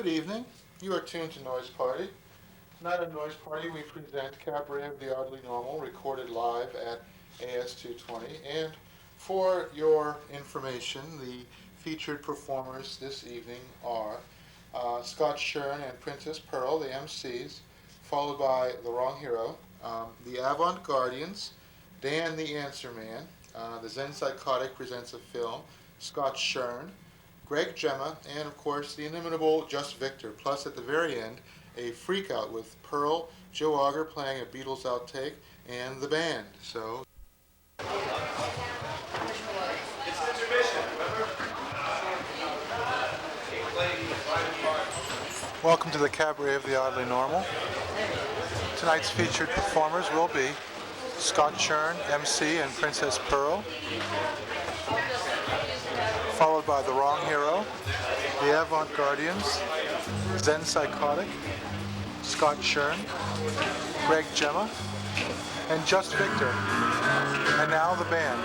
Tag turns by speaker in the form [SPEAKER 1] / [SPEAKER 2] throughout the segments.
[SPEAKER 1] Good evening. You are tuned to Noise Party. Tonight at Noise Party we present Cabaret of the Oddly Normal, recorded live at AS220. And for your information, the featured performers this evening are Scott Schoen and Princess Pearl, the MCs, followed by The Wrong Hero, the Avant Guardians, Dan the Answer Man, the Zen Psychotic presents a film, Scott Schoen, Greg Gemma, and of course the inimitable Just Victor, plus at the very end a freak out with Pearl, Joe Auger playing a Beatles outtake, and the band. So
[SPEAKER 2] It's an intermission, remember?
[SPEAKER 1] welcome to the Cabaret of the Oddly Normal. Tonight's featured performers will be Scott Schoen, MC, and Princess Pearl, followed by The Wrong Hero, the Avant Guardians, Zen Psychotic, Scott Schoen, Greg Gemma, and Just Victor. And now the band.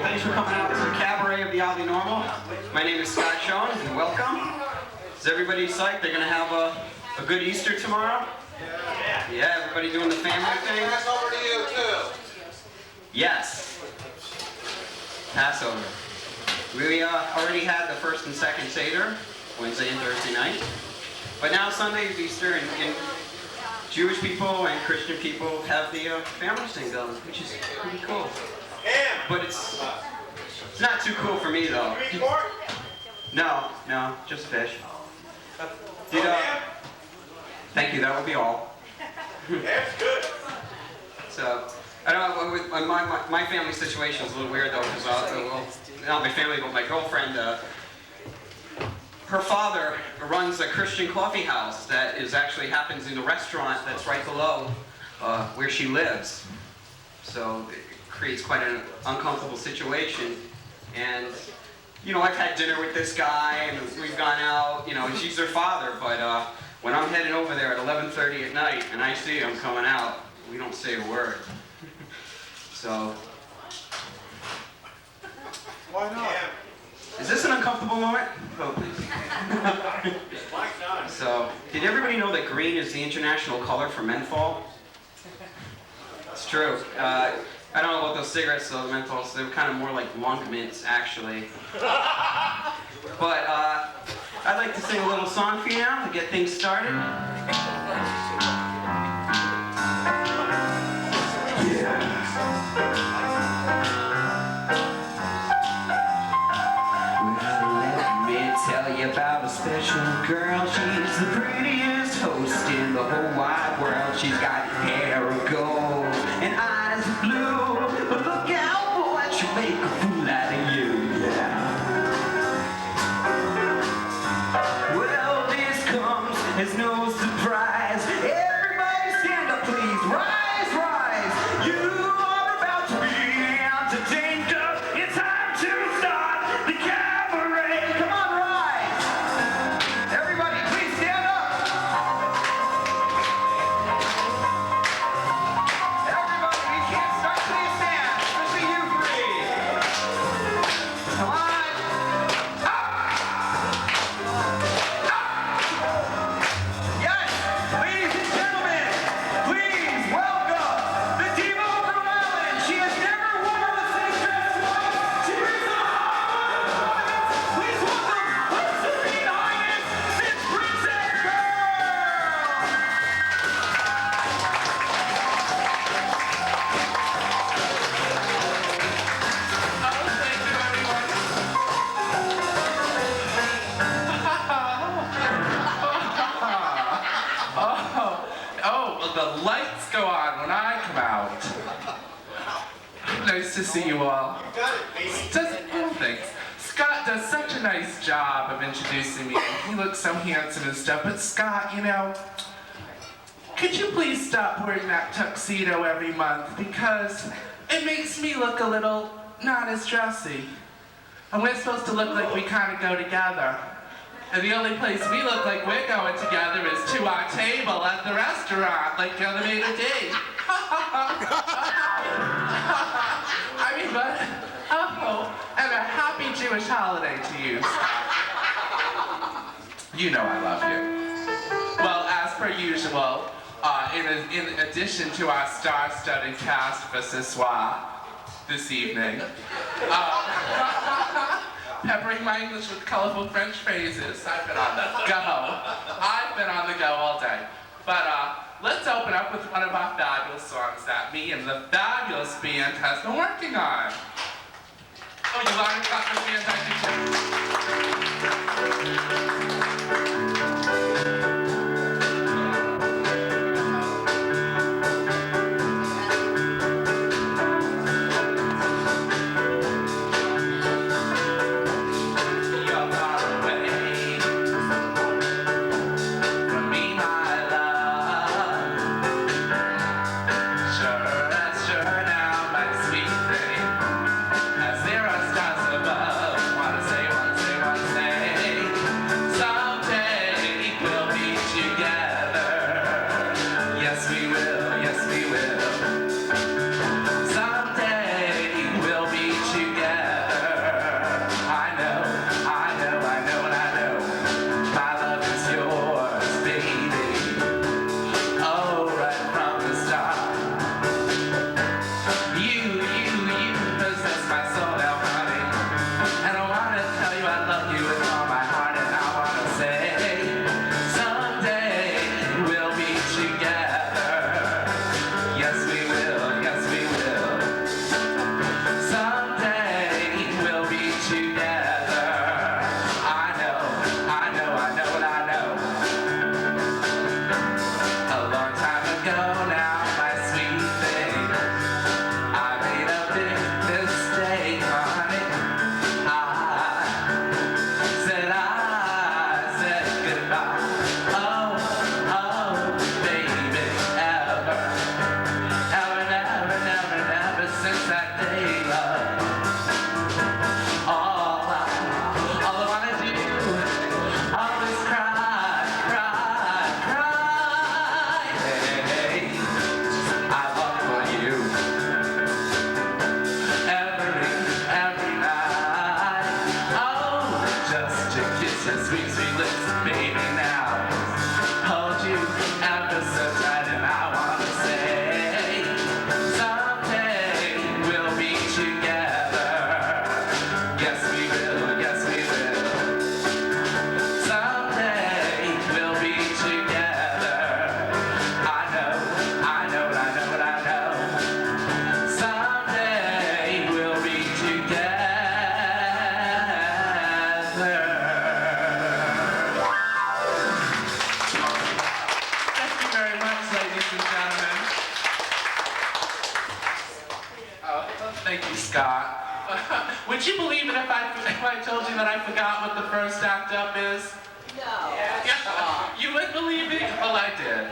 [SPEAKER 3] Thanks for coming out to the Cabaret of the Oddly Normal. My name is Scott Schoen, and welcome. Is everybody psyched? They're going to have a good Easter tomorrow? Yeah, everybody doing the family thing?
[SPEAKER 2] Passover to you, too.
[SPEAKER 3] Yes. Passover. We already had the first and second Seder, Wednesday and Thursday night. But now Sunday is Easter, and Jewish people and Christian people have the family thing going, which is pretty cool. But it's not too cool for me though.
[SPEAKER 2] You eat pork?
[SPEAKER 3] No, just fish. Did, thank you, that will be all.
[SPEAKER 2] That's good.
[SPEAKER 3] So, I don't know, with my family situation is a little weird though, because, well, not my family, but my girlfriend, her father runs a Christian coffee house that actually happens in a restaurant that's right below where she lives. So it creates quite an uncomfortable situation. And, you know, I've had dinner with this guy and we've gone out, you know, and she's their father, but when I'm heading over there at 11:30 at night and I see him coming out, we don't say a word. So,
[SPEAKER 1] Why not?
[SPEAKER 3] is this an uncomfortable moment? Oh, please.
[SPEAKER 2] Like none.
[SPEAKER 3] So, did everybody know that green is the international color for menthol? It's true. I don't know about those cigarettes, though, the menthols. They were kind of more like lung mints, actually. But I'd like to sing a little song for you now to get things started. Tell you about a special girl. She's the prettiest host in the whole wide world. She's got hair of gold and eyes of blue. But look out, boy, she'll make a fool out of you. Yeah. Well, this comes as no surprise. Everybody stand up, please. Rise, rise. You are about to be entertained. It's time to start the cabaret. Come on, rise. Everybody, please stand up. Everybody, we can't start till you stand. Especially you three. Come on. Yes, ladies and gentlemen, please welcome the diva of Rhode Island. She has never worn the same dress twice. She brings on please welcome her serene highness, Miss Princess Girl.
[SPEAKER 4] Oh, the lights go on when I come out. Nice to see you all.
[SPEAKER 2] You got it, baby.
[SPEAKER 4] Thanks. Scott does such a nice job of introducing me. He looks so handsome and stuff. But Scott, you know, could you please stop wearing that tuxedo every month? Because it makes me look a little not as dressy. And we're supposed to look like we kind of go together. And the only place we look like we're going together is to our table at the restaurant, like Elevator D. I mean, but, oh, and a happy Jewish holiday to you, Scott. You know I love you. Well, as per usual, in addition to our star-studded cast for ce soir, this evening, peppering my English with colorful French phrases. I've been on the go. I've been on the go all day. But let's open up with one of our fabulous songs that me and the fabulous band has been working on. Oh, you already got the band, Sure now, my sweet thing, as there are stars above. sweet, sweet lips, baby, now. Hold you ever so tight, and I wanna say, someday we'll be together. Yes, we will, yes, we will. Someday we'll be together. I know, I know, I know, I know. Someday we'll be together. Thank you very much, ladies and gentlemen. Thank you, Scott. Would you believe it if I told you that I forgot what the first act up is?
[SPEAKER 5] No.
[SPEAKER 4] Yeah, you wouldn't believe me? Well, I did.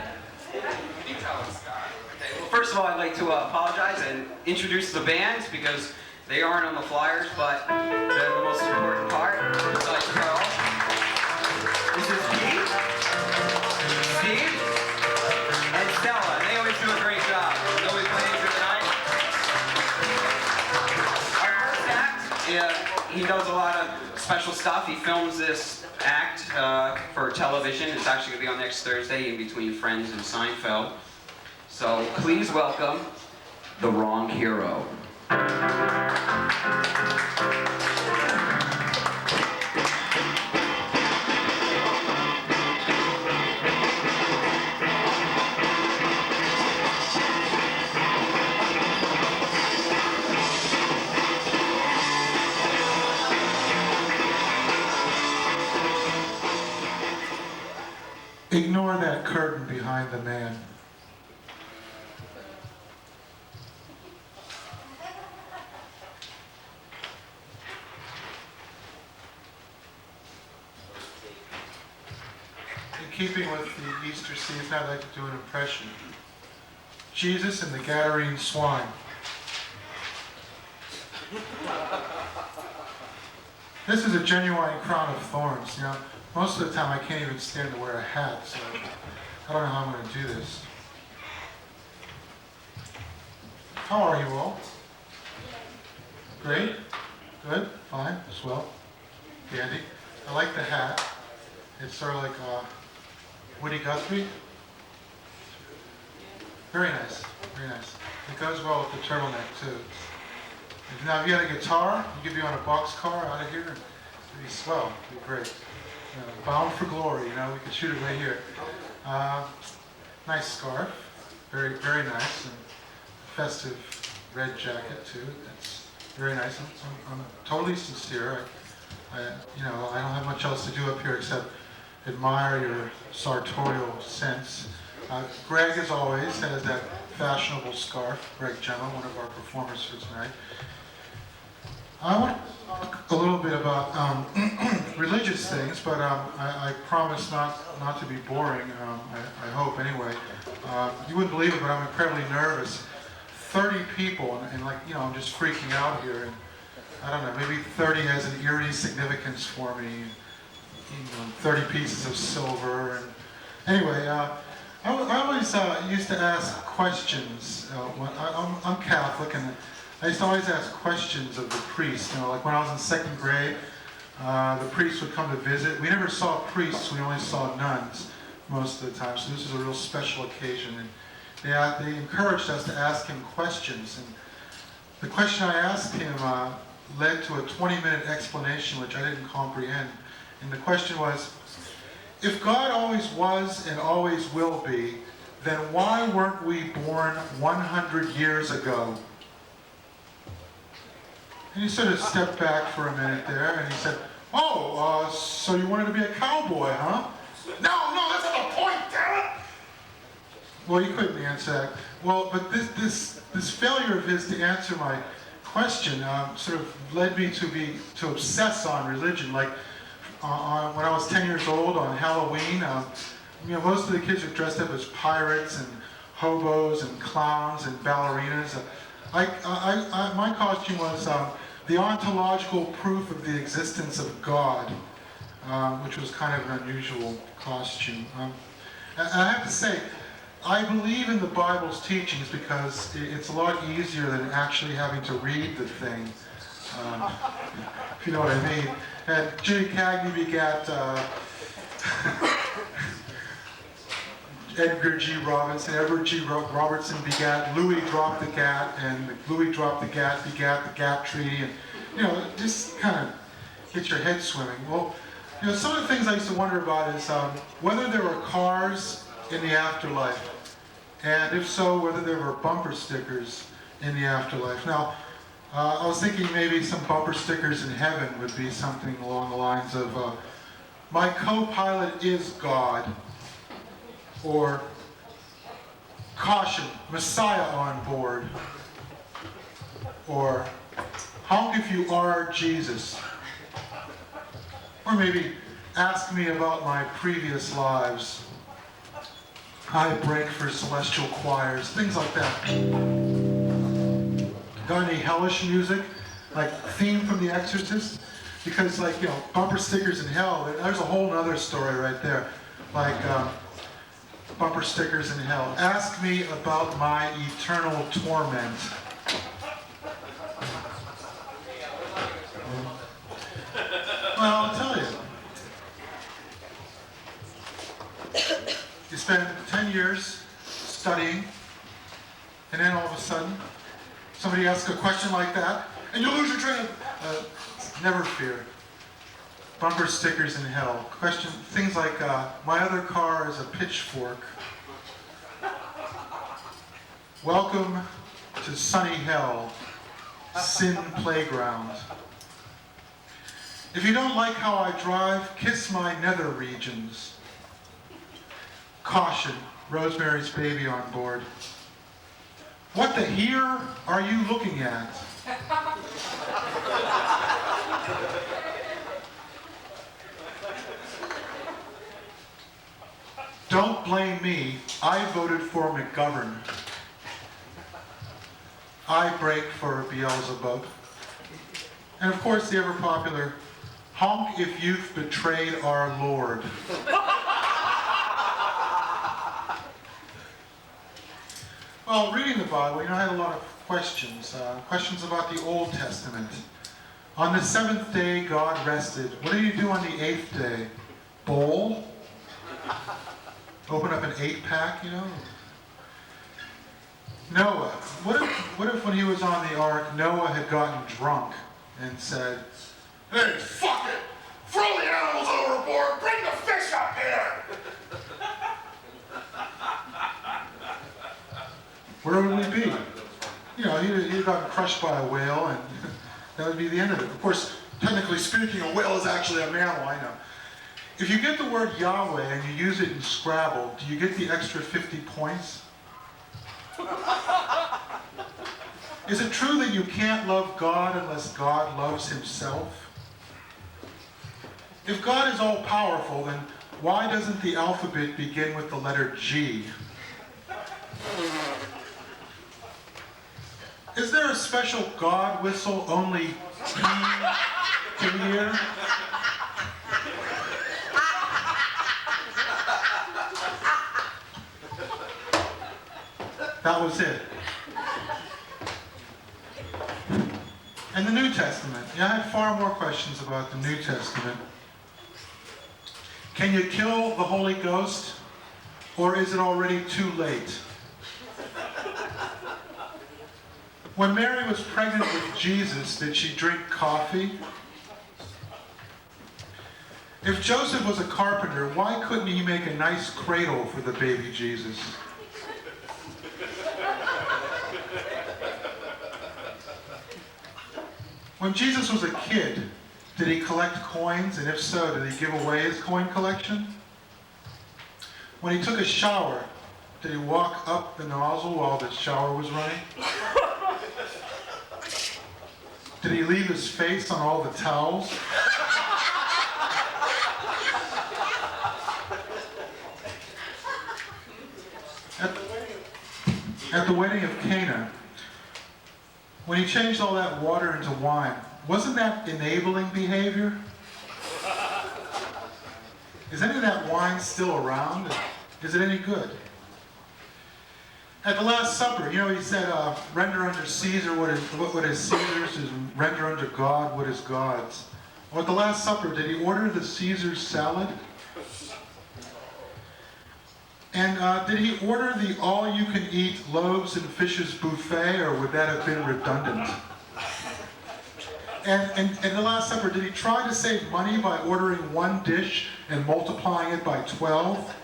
[SPEAKER 4] You tell him, Scott.
[SPEAKER 3] Okay, well, first of all, I'd like to apologize and introduce the band because they aren't on the flyers, but they're the most important part. Besides Carl. This is Pete, Steve, and Stella. They always do a great job. They always play a good night. Our first act, he does a lot of special stuff. He films this act for television. It's actually going to be on next Thursday in between Friends and Seinfeld. So please welcome The Wrong Hero.
[SPEAKER 1] Ignore that curtain behind the man. In keeping with the Easter season, I'd like to do an impression. Jesus and the Gadarene swine. This is a genuine crown of thorns. You know, most of the time I can't even stand to wear a hat, so I don't know how I'm going to do this. How are you all? Great? Good? Fine? Swell? Dandy? I like the hat. It's sort of like Woody Guthrie. Very nice. Very nice. It goes well with the turtleneck, too. Now, if you had a guitar, you could be on a boxcar out of here. It'd be swell. It'd be great. Bound for glory, you know, we could shoot it right here. Nice scarf. Very, very nice. And festive red jacket, too. That's very nice. I'm totally sincere. I don't have much else to do up here except admire your sartorial sense. Greg, as always, has that fashionable scarf. Greg Gemma, one of our performers for tonight. I want to talk a little bit about religious things, but I promise not to be boring. I hope anyway. You wouldn't believe it, but I'm incredibly nervous. 30 people, and like, you know, I'm just freaking out here. And I don't know, maybe 30 has an eerie significance for me. You know, 30 pieces of silver. And anyway, I always used to ask questions. I'm Catholic, and I used to always ask questions of the priest. You know, like when I was in second grade, the priest would come to visit. We never saw priests, we only saw nuns most of the time, so this is a real special occasion. And they encouraged us to ask him questions. And the question I asked him led to a 20-minute explanation which I didn't comprehend. And the question was, if God always was and always will be, then why weren't we born 100 years ago? And he sort of stepped back for a minute there, and he said, "Oh, so you wanted to be a cowboy, huh?" No, that's not the point, damn it! Well, he couldn't answer that. Well, but this failure of his to answer my question sort of led me to obsess on religion. Like when I was 10 years old on Halloween, you know, most of the kids are dressed up as pirates and hobos and clowns and ballerinas. My costume was the ontological proof of the existence of God, which was kind of an unusual costume. And I have to say, I believe in the Bible's teachings because it's a lot easier than actually having to read the thing, if you know what I mean. And Judy Cagney begat Edgar G. Robinson. Edward G. Robertson begat Louis Drop the Gat, and Louis Drop the Gat begat the Gat Tree. And, you know, just kind of get your head swimming. Well, you know, some of the things I used to wonder about is whether there were cars in the afterlife, and if so, whether there were bumper stickers in the afterlife. Now, I was thinking maybe some bumper stickers in heaven would be something along the lines of, my co-pilot is God, or caution, Messiah on board, or honk if you are Jesus. Or maybe ask me about my previous lives. I break for celestial choirs, things like that. Got any hellish music, like theme from The Exorcist? Because, like, you know, bumper stickers in hell, there's a whole other story right there. Like, bumper stickers in hell. Ask me about my eternal torment. Well, I'll tell you. You spend 10 years studying, and then all of a sudden, somebody asks a question like that, and you lose your train of... never fear. Bumper stickers in hell. Question, things like, my other car is a pitchfork. Welcome to sunny hell, sin playground. If you don't like how I drive, kiss my nether regions. Caution, Rosemary's Baby on board. What the here are you looking at? Don't blame me, I voted for McGovern. I break for Beelzebub. And of course the ever popular, honk if you've betrayed our Lord. Well, reading the Bible, you know, I had a lot of questions. Questions about the Old Testament. On the seventh day, God rested. What did he do on the eighth day? Bowl? Open up an 8-pack, you know? Noah. What if when he was on the ark, Noah had gotten drunk and said, hey, fuck it! Throw the animals overboard! Bring the fish up here! Where would we be? You know, he'd gotten crushed by a whale, and that would be the end of it. Of course, technically speaking, a whale is actually a mammal, I know. If you get the word Yahweh and you use it in Scrabble, do you get the extra 50 points? Is it true that you can't love God unless God loves himself? If God is all-powerful, then why doesn't the alphabet begin with the letter G? Is there a special God whistle only he can hear? That was it. And the New Testament. Yeah, I have far more questions about the New Testament. Can you kill the Holy Ghost, or is it already too late? When Mary was pregnant with Jesus, did she drink coffee? If Joseph was a carpenter, why couldn't he make a nice cradle for the baby Jesus? When Jesus was a kid, did he collect coins? And if so, did he give away his coin collection? When he took a shower, did he walk up the nozzle while the shower was running? Did he leave his face on all the towels? At the wedding of Cana, when he changed all that water into wine, wasn't that enabling behavior? Is any of that wine still around? Is it any good? At the Last Supper, you know, he said, render unto Caesar what is Caesar's, and render unto God what is God's. Or at the Last Supper, did he order the Caesar salad? And did he order the all-you-can-eat loaves and fishes buffet, or would that have been redundant? And the Last Supper, did he try to save money by ordering one dish and multiplying it by 12?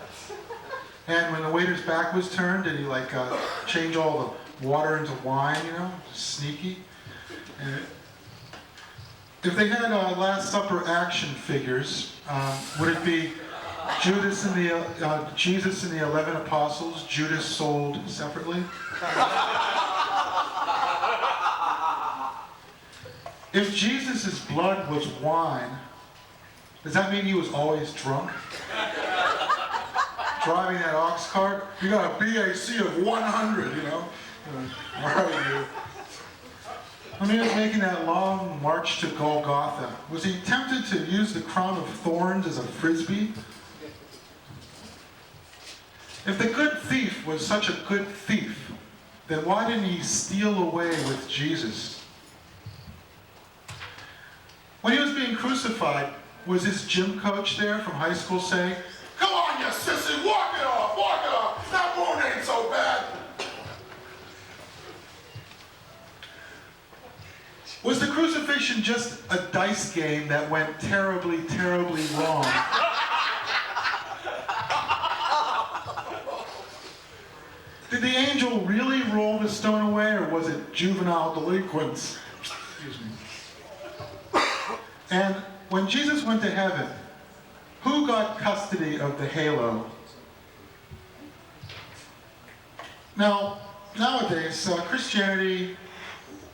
[SPEAKER 1] And when the waiter's back was turned, did he like change all the water into wine, you know, sneaky? And if they had Last Supper action figures, would it be Jesus and the 11 apostles, Judas sold separately? If Jesus' blood was wine, does that mean he was always drunk? Driving that ox cart? You got a BAC of 100, you know? All right, you. When he was making that long march to Golgotha, was he tempted to use the crown of thorns as a frisbee? If the good thief was such a good thief, then why didn't he steal away with Jesus? When he was being crucified, was his gym coach there from high school saying, "Come on, you sissy, walk it off, that wound ain't so bad"? Was the crucifixion just a dice game that went terribly, terribly wrong? Did the angel really roll the stone away, or was it juvenile delinquents? Excuse me. And when Jesus went to heaven, who got custody of the halo? Now, nowadays, Christianity,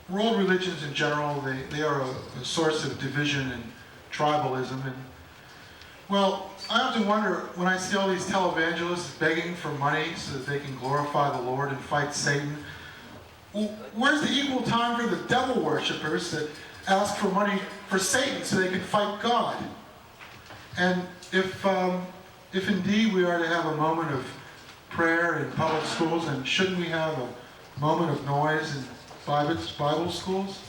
[SPEAKER 1] world religions in general, they are a source of division and tribalism. And, well, I often wonder when I see all these televangelists begging for money so that they can glorify the Lord and fight Satan, well, where's the equal time for the devil worshippers that ask for money for Satan so they can fight God? And if indeed we are to have a moment of prayer in public schools, then shouldn't we have a moment of noise in Bible schools?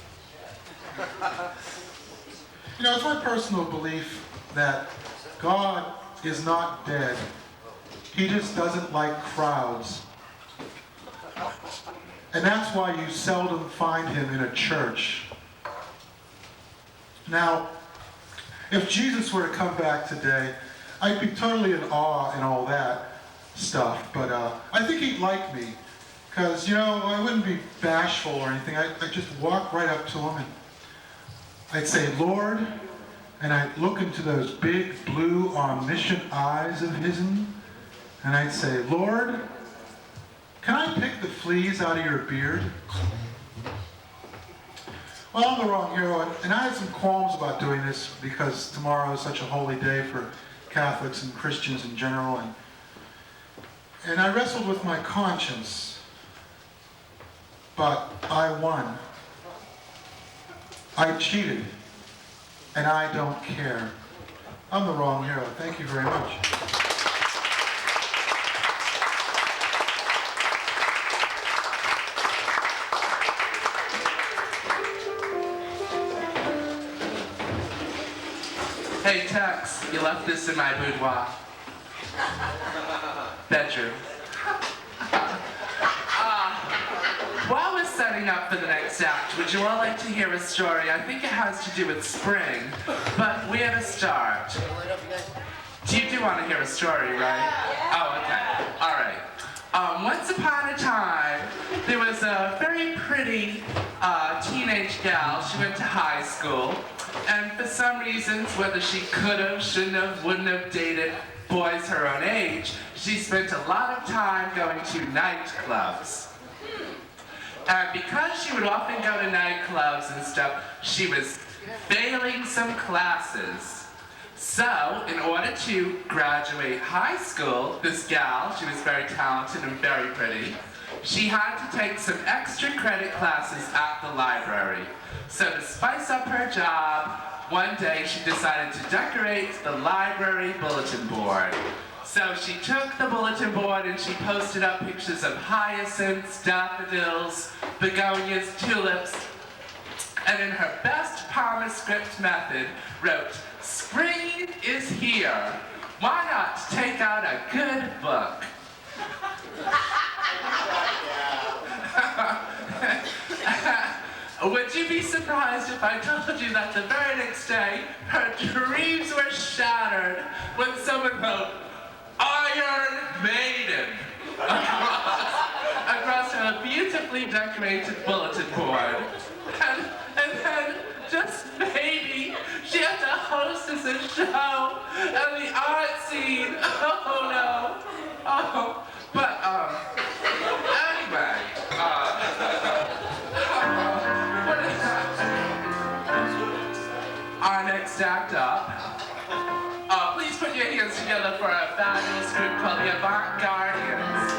[SPEAKER 1] You know, it's my personal belief that God is not dead. He just doesn't like crowds. And that's why you seldom find him in a church. Now, if Jesus were to come back today, I'd be totally in awe and all that stuff, but I think he'd like me. Because, you know, I wouldn't be bashful or anything. I'd just walk right up to him and I'd say, "Lord," and I'd look into those big, blue, omniscient eyes of his'n, and I'd say, "Lord, can I pick the fleas out of your beard?" Well, I'm the wrong hero, and I had some qualms about doing this because tomorrow is such a holy day for Catholics and Christians in general, and I wrestled with my conscience. But I won. I cheated. And I don't care. I'm the wrong hero. Thank you very much.
[SPEAKER 4] Hey, Tex, you left this in my boudoir. Bedroom. While we're setting up for the next act, would you all like to hear a story? I think it has to do with spring, but where to start? You do want to hear a story, right? Oh, okay. All right. Once upon a time, there was a very pretty teenage gal. She went to high school, and for some reasons, whether she could have, shouldn't have, wouldn't have dated boys her own age, she spent a lot of time going to nightclubs. And because she would often go to nightclubs and stuff, she was failing some classes. So, in order to graduate high school, this gal, she was very talented and very pretty, she had to take some extra credit classes at the library. So to spice up her job, one day she decided to decorate the library bulletin board. So she took the bulletin board and she posted up pictures of hyacinths, daffodils, begonias, tulips, and in her best Palmer script method wrote, "Spring is here. Why not take out a good book?" Would you be surprised if I told you that the very next day, her dreams were shattered when someone wrote, "Iron Maiden," across her beautifully decorated bulletin board. And then, just maybe, she had to hostess a show and the art scene. Oh no. Oh, but anyway, our next act up. Please put your hands together for a fabulous group called the Avant Guardians.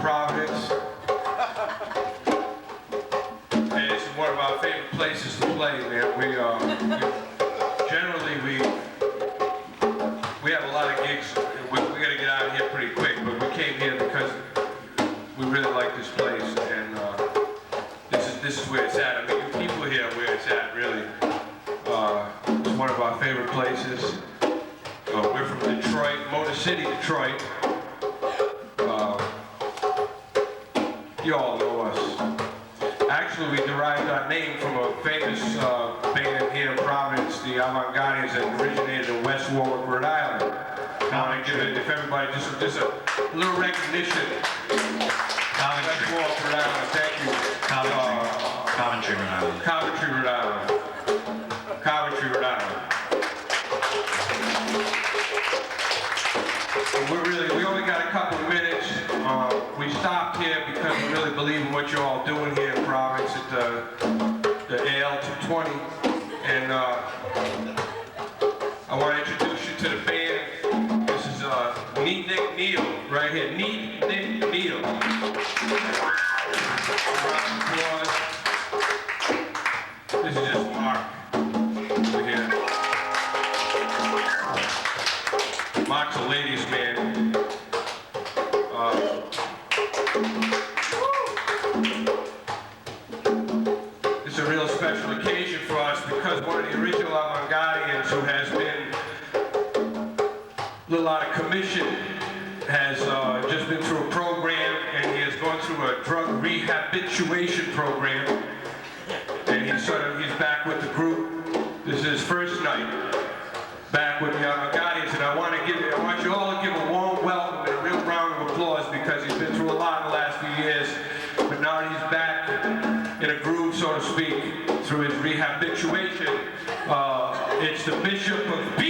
[SPEAKER 5] Providence. And it's one of our favorite places to play, man. We generally have a lot of gigs. We got to get out of here pretty quick, but we came here because we really like this place, and this is where it's at. I mean, you people here are where it's at, really. It's one of our favorite places. We're from Detroit, Motor City, Detroit. You all know us. Actually, we derived our name from a famous band here in Providence, the Avant that originated in West Warwick, Rhode Island. I want to give it, if everybody, just a little recognition. West Warwick, Rhode Island, thank you.
[SPEAKER 6] Coventry, Rhode Island.
[SPEAKER 5] Coventry, Rhode Island. Coventry, Rhode Island. We only got a couple of minutes. We stopped here because we really believe in what you're all doing here in Providence at the AS220. And I want to introduce you to the band. This is Neat Nick Neal right here. Neat Nick Neal. round of applause. This is just Mark over here. Mark's a ladies' man. It's a real special occasion for us because one of the original Avant-Gardians who has been a little out of commission has just been through a program, and he has gone through a drug rehabilitation program, and he's back with the group. This is his first night back with the Avant-Gardians, and I want you all to give a warm welcome and a real round of applause because he's been through a lot in the last few years, but now he's back in a groove, so to speak, through his rehabilitation. It's the Bishop of B.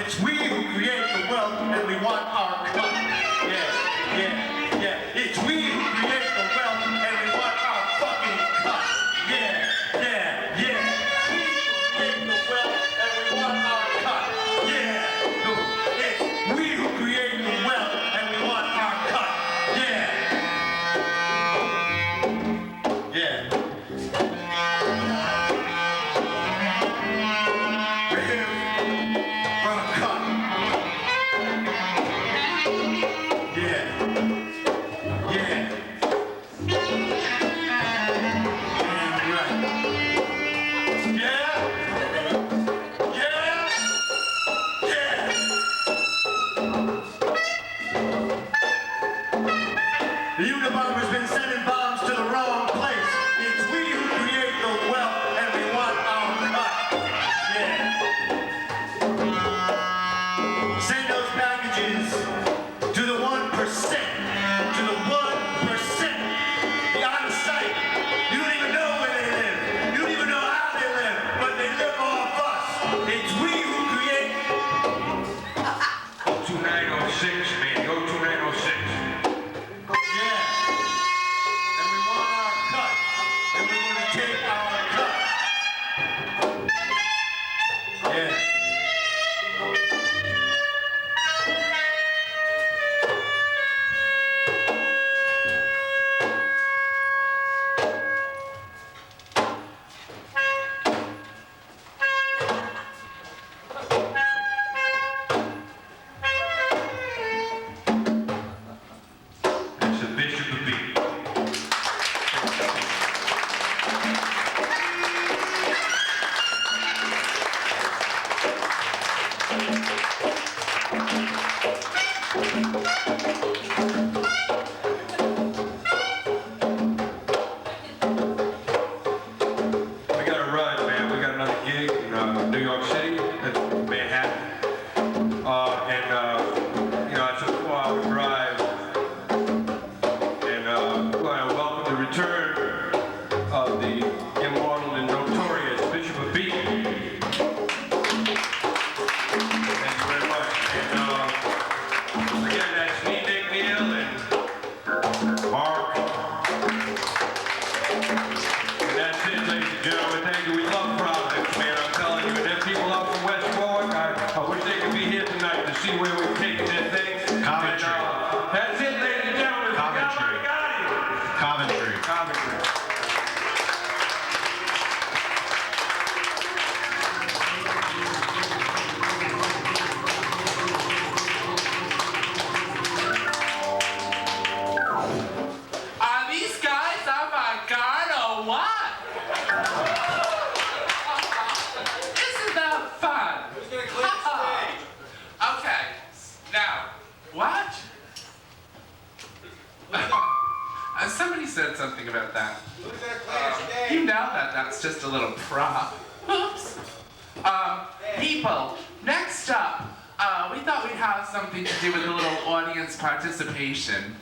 [SPEAKER 2] It's we who create the wealth and we want our cut. Yeah. It's we who create the wealth and we want our fucking cut. Yeah. We who create the wealth and we want our cut. Yeah. It's we who create the wealth and we want our cut. Yeah. The Unabomber's been sending bombs to the wrong place. It's we who create the wealth and we want our cut. Yeah. Send those packages to the 1%. To the 1%. The out of sight. You don't even know where they live. You don't even know how they live. But they live off us. It's we who create.
[SPEAKER 5] 2906, man. Go 2906.
[SPEAKER 4] Somebody said something about that. You know that's just a little prop. Oops. People, next up, we thought we'd have something to do with a little audience participation.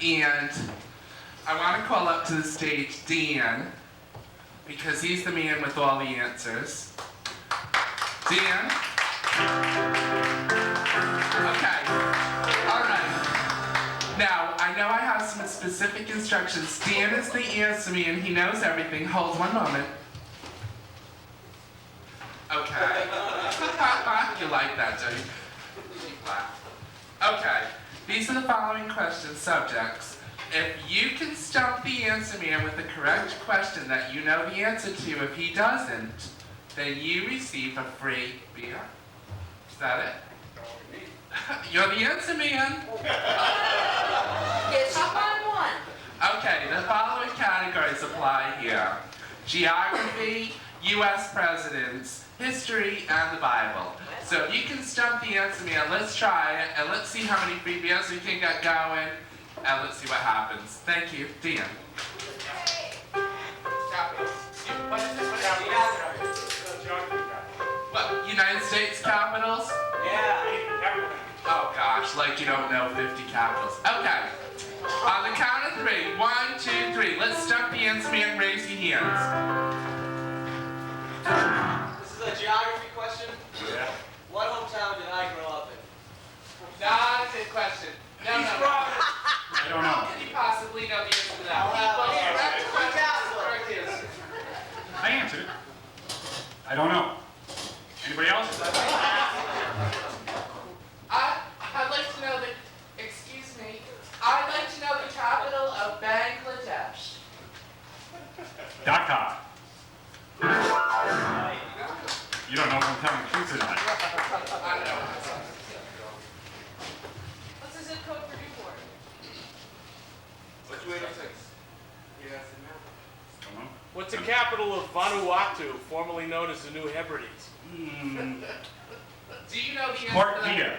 [SPEAKER 4] And I want to call up to the stage Dan, because he's the man with all the answers. Dan? Okay. All right. Now, I know I have some specific instructions. Dan is the answer man. He knows everything. Hold one moment. Okay. You like that, don't you? Okay. These are the following questions, subjects. If you can stump the answer man with the correct question that you know the answer to, if he doesn't, then you receive a free beer. Is that it? You're the answer man.
[SPEAKER 7] It's one.
[SPEAKER 4] Okay, the following categories apply here. Geography, U.S. presidents, history, and the Bible. So if you can stump the answer man, let's try it, and let's see how many free beers we can get going, and let's see what happens. Thank you, Dan. What, United States capitals? Oh gosh, like you don't know 50 capitals. Okay. On the count of 3, 1, 2, 3. Let's stump the answer man, raise your hands.
[SPEAKER 3] This is a geography question.
[SPEAKER 2] Yeah.
[SPEAKER 7] What hometown did I grow up in?
[SPEAKER 4] Not a good question. No.
[SPEAKER 6] I don't know.
[SPEAKER 4] How could you possibly know the answer to that?
[SPEAKER 6] I answered it. I don't know. Anybody else?
[SPEAKER 4] I'd like to know the, excuse me, I'd like to know the capital of Bangladesh.
[SPEAKER 6] Dhaka. You don't know if I'm telling the truth or not.
[SPEAKER 4] I don't know.
[SPEAKER 8] What's the zip code for Newport?
[SPEAKER 2] What's your
[SPEAKER 6] Don't know.
[SPEAKER 2] What's the capital of Vanuatu, formerly known as the New Hebrides?
[SPEAKER 4] Do you know the answer
[SPEAKER 6] Port
[SPEAKER 4] to that?
[SPEAKER 6] Vila.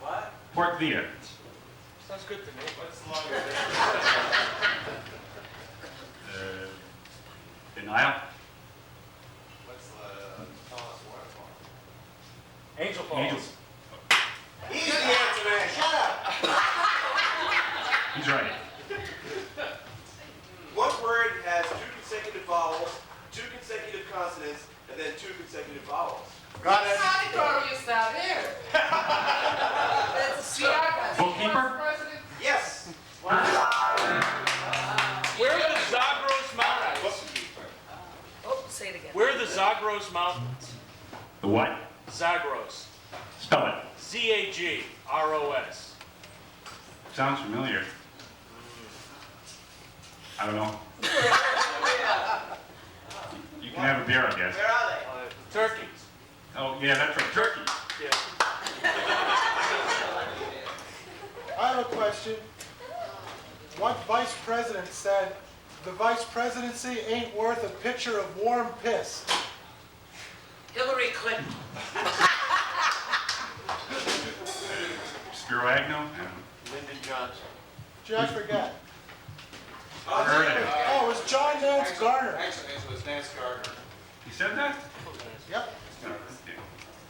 [SPEAKER 7] What?
[SPEAKER 6] Port Vila.
[SPEAKER 2] Sounds good to me. What's the
[SPEAKER 6] Denial.
[SPEAKER 2] What's the tallest waterfall? Angel Falls.
[SPEAKER 6] Angels.
[SPEAKER 7] Easy answer, man. Shut up.
[SPEAKER 6] He's right.
[SPEAKER 9] What word has 2 consecutive vowels, 2 consecutive consonants, and then 2 consecutive vowels?
[SPEAKER 1] Got
[SPEAKER 4] What
[SPEAKER 1] it.
[SPEAKER 4] category is that in?
[SPEAKER 8] That's a
[SPEAKER 6] Bookkeeper?
[SPEAKER 4] President?
[SPEAKER 9] Yes.
[SPEAKER 2] Where are the Zagros Mountains?
[SPEAKER 8] Oh, say it again.
[SPEAKER 2] Where are the Zagros Mountains?
[SPEAKER 6] The what?
[SPEAKER 2] Zagros.
[SPEAKER 6] Spell it.
[SPEAKER 2] Z-A-G-R-O-S.
[SPEAKER 6] Sounds familiar. I don't know. You can have a beer, I guess.
[SPEAKER 7] Where are they?
[SPEAKER 2] Turkeys.
[SPEAKER 6] Oh, yeah, that's right. Turkey.
[SPEAKER 2] Yeah.
[SPEAKER 10] I have a question. What vice president said, the vice presidency ain't worth a pitcher of warm piss?
[SPEAKER 8] Hillary Clinton.
[SPEAKER 6] Spiro Agnew?
[SPEAKER 1] Lyndon Johnson.
[SPEAKER 10] Did I forget?
[SPEAKER 6] Heard it.
[SPEAKER 10] Oh, it was John Nance Garner.
[SPEAKER 1] Actually, it was Nance Gardner.
[SPEAKER 6] He said that?
[SPEAKER 10] Yep.
[SPEAKER 4] Do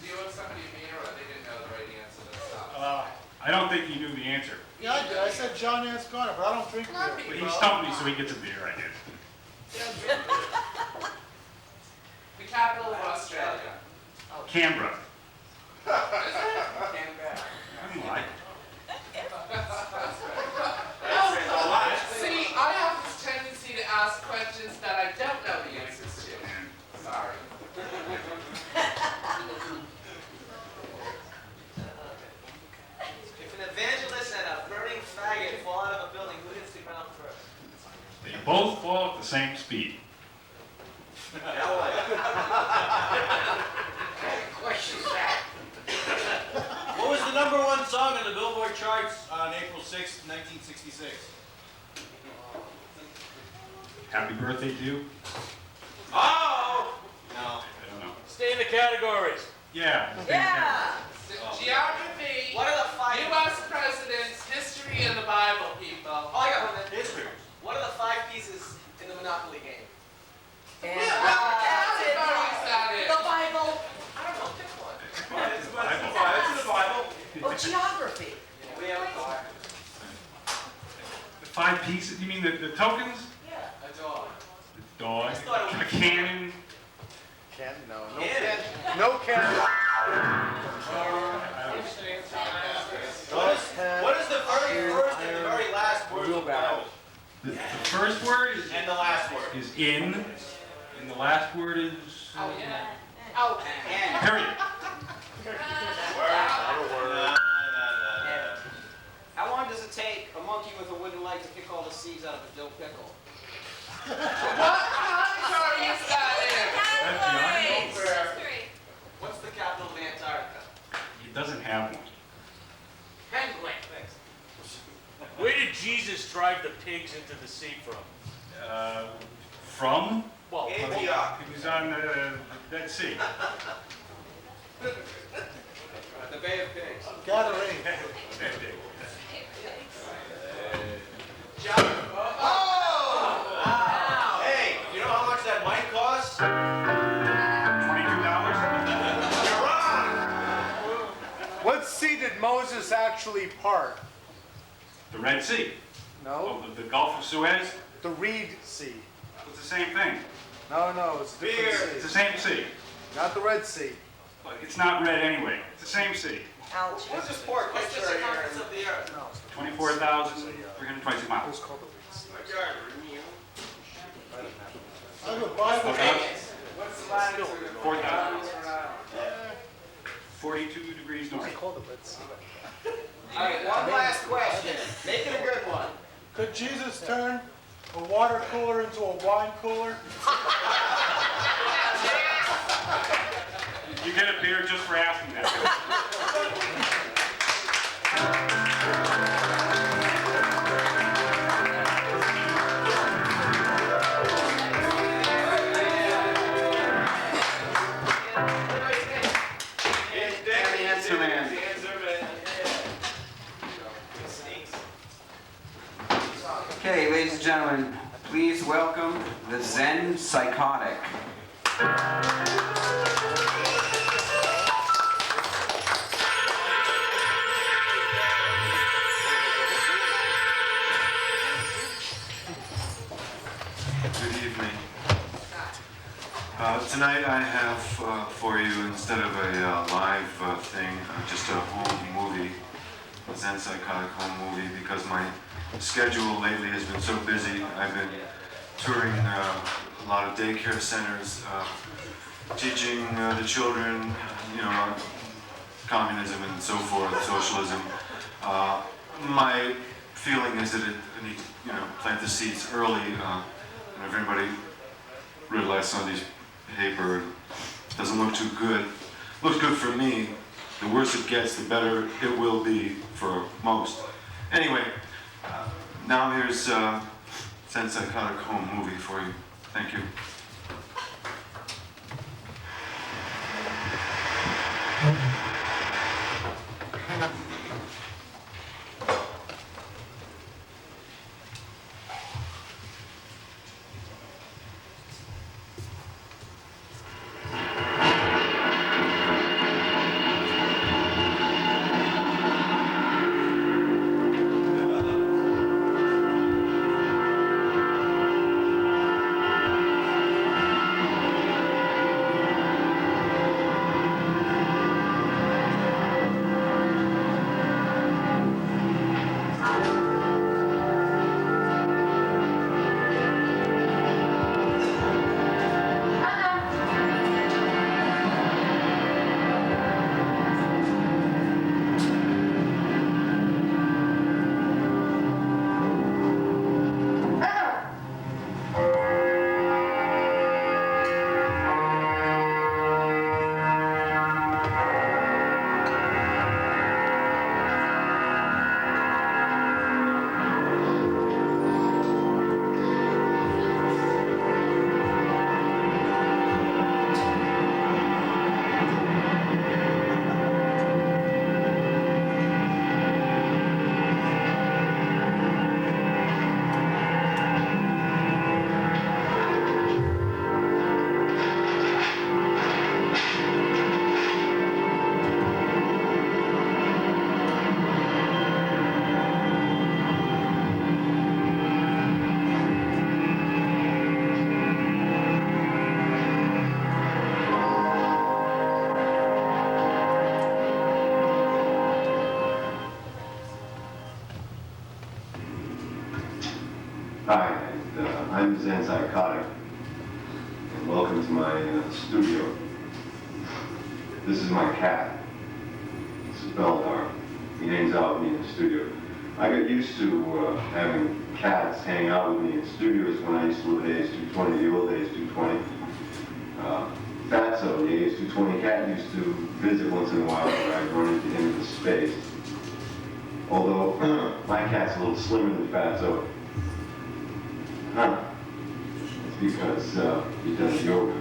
[SPEAKER 4] you owe somebody a beer or they didn't know the right answer to stuff?
[SPEAKER 6] I don't think he knew the answer.
[SPEAKER 10] Yeah, I did. I said John Nance Garner, but I don't drink beer.
[SPEAKER 6] But he stumped me, so he gets a beer, I guess.
[SPEAKER 4] The capital of Australia.
[SPEAKER 6] Canberra.
[SPEAKER 4] Is it?
[SPEAKER 6] I'm lying.
[SPEAKER 4] See, I have this tendency to ask questions that I don't know the answers to. Sorry.
[SPEAKER 7] If an evangelist and a burning faggot fall out of a building, who hits the ground first?
[SPEAKER 6] They both fall at the same speed.
[SPEAKER 9] What was the #1 song on the Billboard charts on April 6, 1966?
[SPEAKER 6] Happy birthday to you?
[SPEAKER 9] Oh! No.
[SPEAKER 6] I don't know.
[SPEAKER 2] Stay in the categories.
[SPEAKER 6] Yeah.
[SPEAKER 8] Yeah.
[SPEAKER 4] Geography,
[SPEAKER 7] What are the 5?
[SPEAKER 4] U.S. presidents, history, and the Bible, people.
[SPEAKER 7] Oh, I got one.
[SPEAKER 9] History.
[SPEAKER 7] What are the 5 pieces in the Monopoly game?
[SPEAKER 8] And
[SPEAKER 4] What category is that in?
[SPEAKER 8] the Bible.
[SPEAKER 4] I don't know, pick one.
[SPEAKER 9] It's in the Bible.
[SPEAKER 8] Oh, geography.
[SPEAKER 7] We have 5.
[SPEAKER 6] The 5 pieces? You mean the tokens?
[SPEAKER 7] Yeah.
[SPEAKER 4] A dog.
[SPEAKER 6] The dog,
[SPEAKER 7] thought it
[SPEAKER 6] a
[SPEAKER 7] was-
[SPEAKER 6] cannon.
[SPEAKER 1] Ken? No.
[SPEAKER 7] Yeah.
[SPEAKER 1] No Ken.
[SPEAKER 9] What is the very first and the very last word of the Bible?
[SPEAKER 6] The first word is
[SPEAKER 9] And the last word.
[SPEAKER 6] in, and the last word is
[SPEAKER 4] Oh, yeah. Oh,
[SPEAKER 7] And
[SPEAKER 6] period.
[SPEAKER 7] how long does it take a monkey with a wooden leg to pick all the seeds out of a dill pickle?
[SPEAKER 4] what category is that
[SPEAKER 7] What's the capital of Antarctica?
[SPEAKER 6] It doesn't have one.
[SPEAKER 4] in? Penguin.
[SPEAKER 7] Thanks.
[SPEAKER 2] Where did Jesus drive the pigs into the sea from?
[SPEAKER 6] From?
[SPEAKER 2] Well,
[SPEAKER 9] Antioch.
[SPEAKER 6] It was on the Dead Sea.
[SPEAKER 7] The Bay of Pigs.
[SPEAKER 10] Gathering.
[SPEAKER 9] Hey, you know how much that might cost?
[SPEAKER 6] $22.
[SPEAKER 9] You're wrong.
[SPEAKER 10] What sea did Moses actually part?
[SPEAKER 6] The Red Sea.
[SPEAKER 10] No,
[SPEAKER 6] Oh, the Gulf of Suez.
[SPEAKER 10] the Reed Sea.
[SPEAKER 6] It's the same thing.
[SPEAKER 10] No, it's a different
[SPEAKER 9] Beer.
[SPEAKER 10] sea.
[SPEAKER 6] It's the same sea.
[SPEAKER 10] Not the Red Sea.
[SPEAKER 6] But it's not red anyway. It's the same city.
[SPEAKER 8] Ouch.
[SPEAKER 7] What's this poor picture right here? Of the earth?
[SPEAKER 6] 24,322 miles.
[SPEAKER 10] I have a Bible.
[SPEAKER 7] What's the latitude?
[SPEAKER 6] 4,000. 42 degrees north.
[SPEAKER 7] All right, one last question. Make it a good one.
[SPEAKER 10] Could Jesus turn a water cooler into a wine cooler?
[SPEAKER 6] You get a beer just for asking that.
[SPEAKER 3] Okay, ladies and gentlemen, please welcome the Zen Psychotic.
[SPEAKER 11] Good evening. Tonight I have for you, instead of a live thing, just a home movie, a Zen Psychotic home movie, because my schedule lately has been so busy. I've been touring a lot of daycare centers, teaching the children, communism and so forth, socialism. My feeling is that I need to, plant the seeds early. And if anybody realized some of these paper doesn't look too good, looks good for me. The worse it gets, the better it will be for most. Anyway, now here's Zen Psychotic home movie for you. Thank you. Hi, I'm Zen Psychotic, and welcome to my studio. This is my cat. This is Beldar. He hangs out with me in the studio. I got used to having cats hang out with me in studios when I used to live at AS220, the old AS220. Fatso, the AS220 cat, used to visit once in a while where I'd run into him in the space. Although my cat's a little slimmer than Fatso. Huh. It's because he does yoga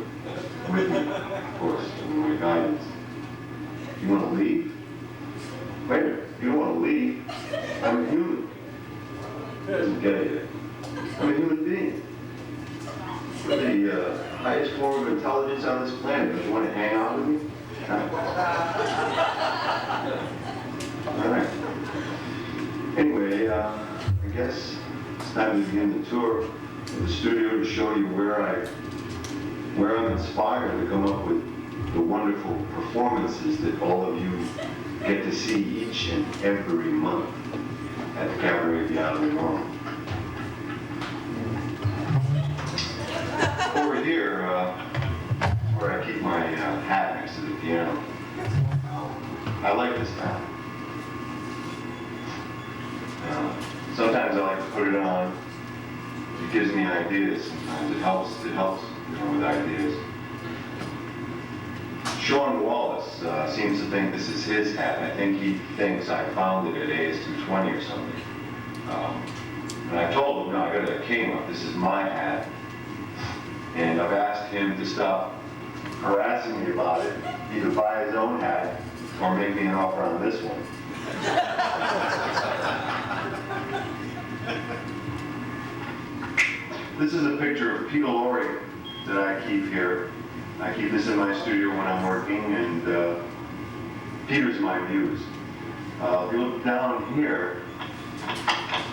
[SPEAKER 11] with me, of course, and my guidance. You want to leave? Wait a minute, you don't want to leave? I'm a human. Doesn't get it yet. I'm a human being. We're the highest form of intelligence on this planet. Don't you want to hang out with me? All right. Anyway, I guess it's time to begin the tour of the studio to show you where I'm inspired to come up with the wonderful performances that all of you get to see each and every month at the Cabaret of the Oddly Normal. Over here, where I keep my hat next to the piano, I like this hat. Sometimes I like to put it on. It gives me ideas. Sometimes it helps, with ideas. Sean Wallace seems to think this is his hat. I think he thinks I found it at AS220 or something. And I told him, no, I got it at Kmart. This is my hat. And I've asked him to stop harassing me about it, either buy his own hat or make me an offer on this one. This is a picture of Peter Lorre that I keep here. I keep this in my studio when I'm working, and Peter's my muse. If you look down here,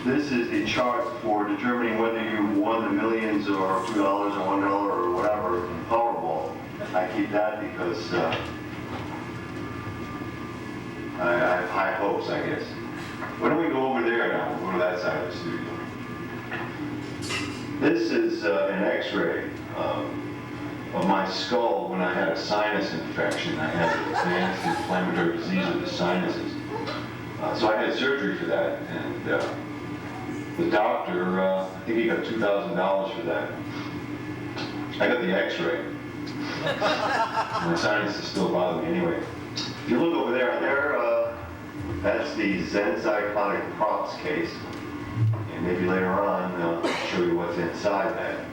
[SPEAKER 11] this is the chart for determining whether you won the millions or $2 or $1 or whatever in Powerball. I keep that because I have high hopes, I guess. Why don't we go over there now? We'll go to that side of the studio. This is an x-ray of my skull when I had a sinus infection. I had advanced inflammatory disease of the sinuses. So I had surgery for that, and the doctor, I think he got $2,000 for that. I got the x-ray. My sinuses still bother me anyway. If you look over there, that's the Zen-cyclonic props case. And maybe later on, I'll show you what's inside that.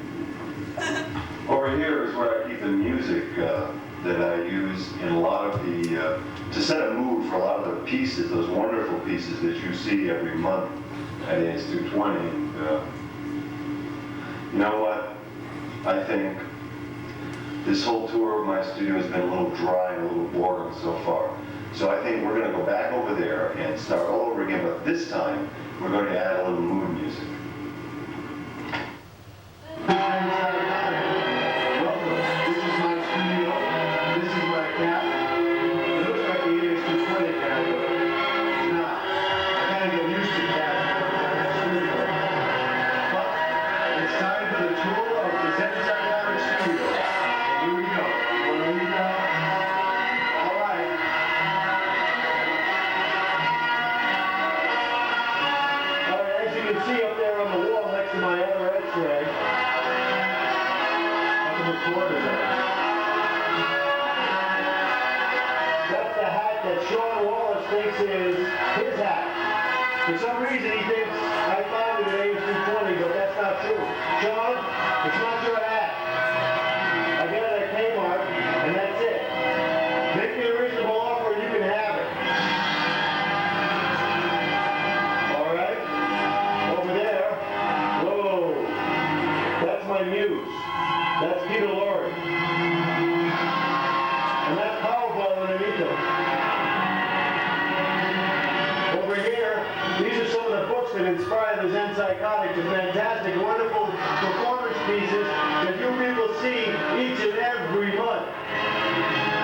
[SPEAKER 11] Over here is where I keep the music that I use in a lot of the, to set a mood for a lot of the pieces, those wonderful pieces that you see every month at AS220. And, you know what? I think this whole tour of my studio has been a little dry and a little boring so far. So I think we're going to go back over there and start all over again, but this time we're going to add a little mood music. Welcome. This is my studio. This is my cap. It looks like the AS220 cap, but it's not. I kind of get used to caps. But it's time for the tour of the Zen-cyclonic studio. And here we go. You want to lead that? All right. As you can see up there on the wall next to my other x-ray, up in the corner there, that's the hat that Sean Wallace thinks is his hat. For some reason he thinks I found it at AS220, but that's not true. Sean, it's not your hat. I got it at Kmart, and that's it. Make me a reasonable offer and you can have it. My muse. That's Peter Lorre. And that's Powerball underneath him. Over here, these are some of the books that inspire the Zen-cyclonic, the fantastic, wonderful performance pieces that you people see each and every month.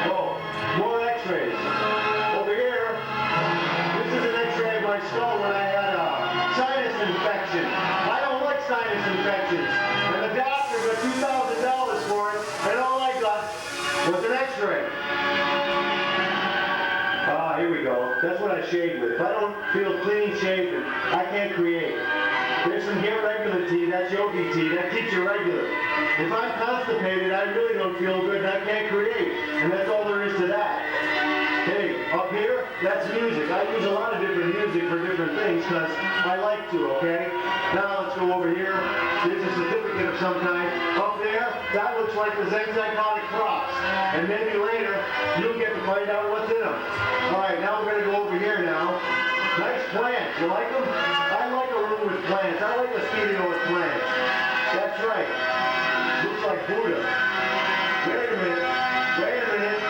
[SPEAKER 11] Oh, more x-rays. Over here, this is an x-ray of my skull when I had a sinus infection. I don't like sinus infections. And the doctor got $2,000 for it, and all I got was an x-ray. Ah, here we go. That's what I shave with. If I don't feel clean shaven, I can't create. There's some hair regular tea, that's yogi tea, that keeps you regular. If I'm constipated, I really don't feel good, and I can't create. And that's all there is to that. Hey, up here, that's music. I use a lot of different music for different things because I like to, okay? Now let's go over here. There's a certificate of some kind. Up there, that looks like the Zen-cyclonic props. And maybe later, you'll get to find out what's in them. All right, now we're going to go over here now. Nice plants. You like them? I like a room with plants. I like a studio with plants. That's right. Looks like Buddha. Wait a minute. Wait a minute.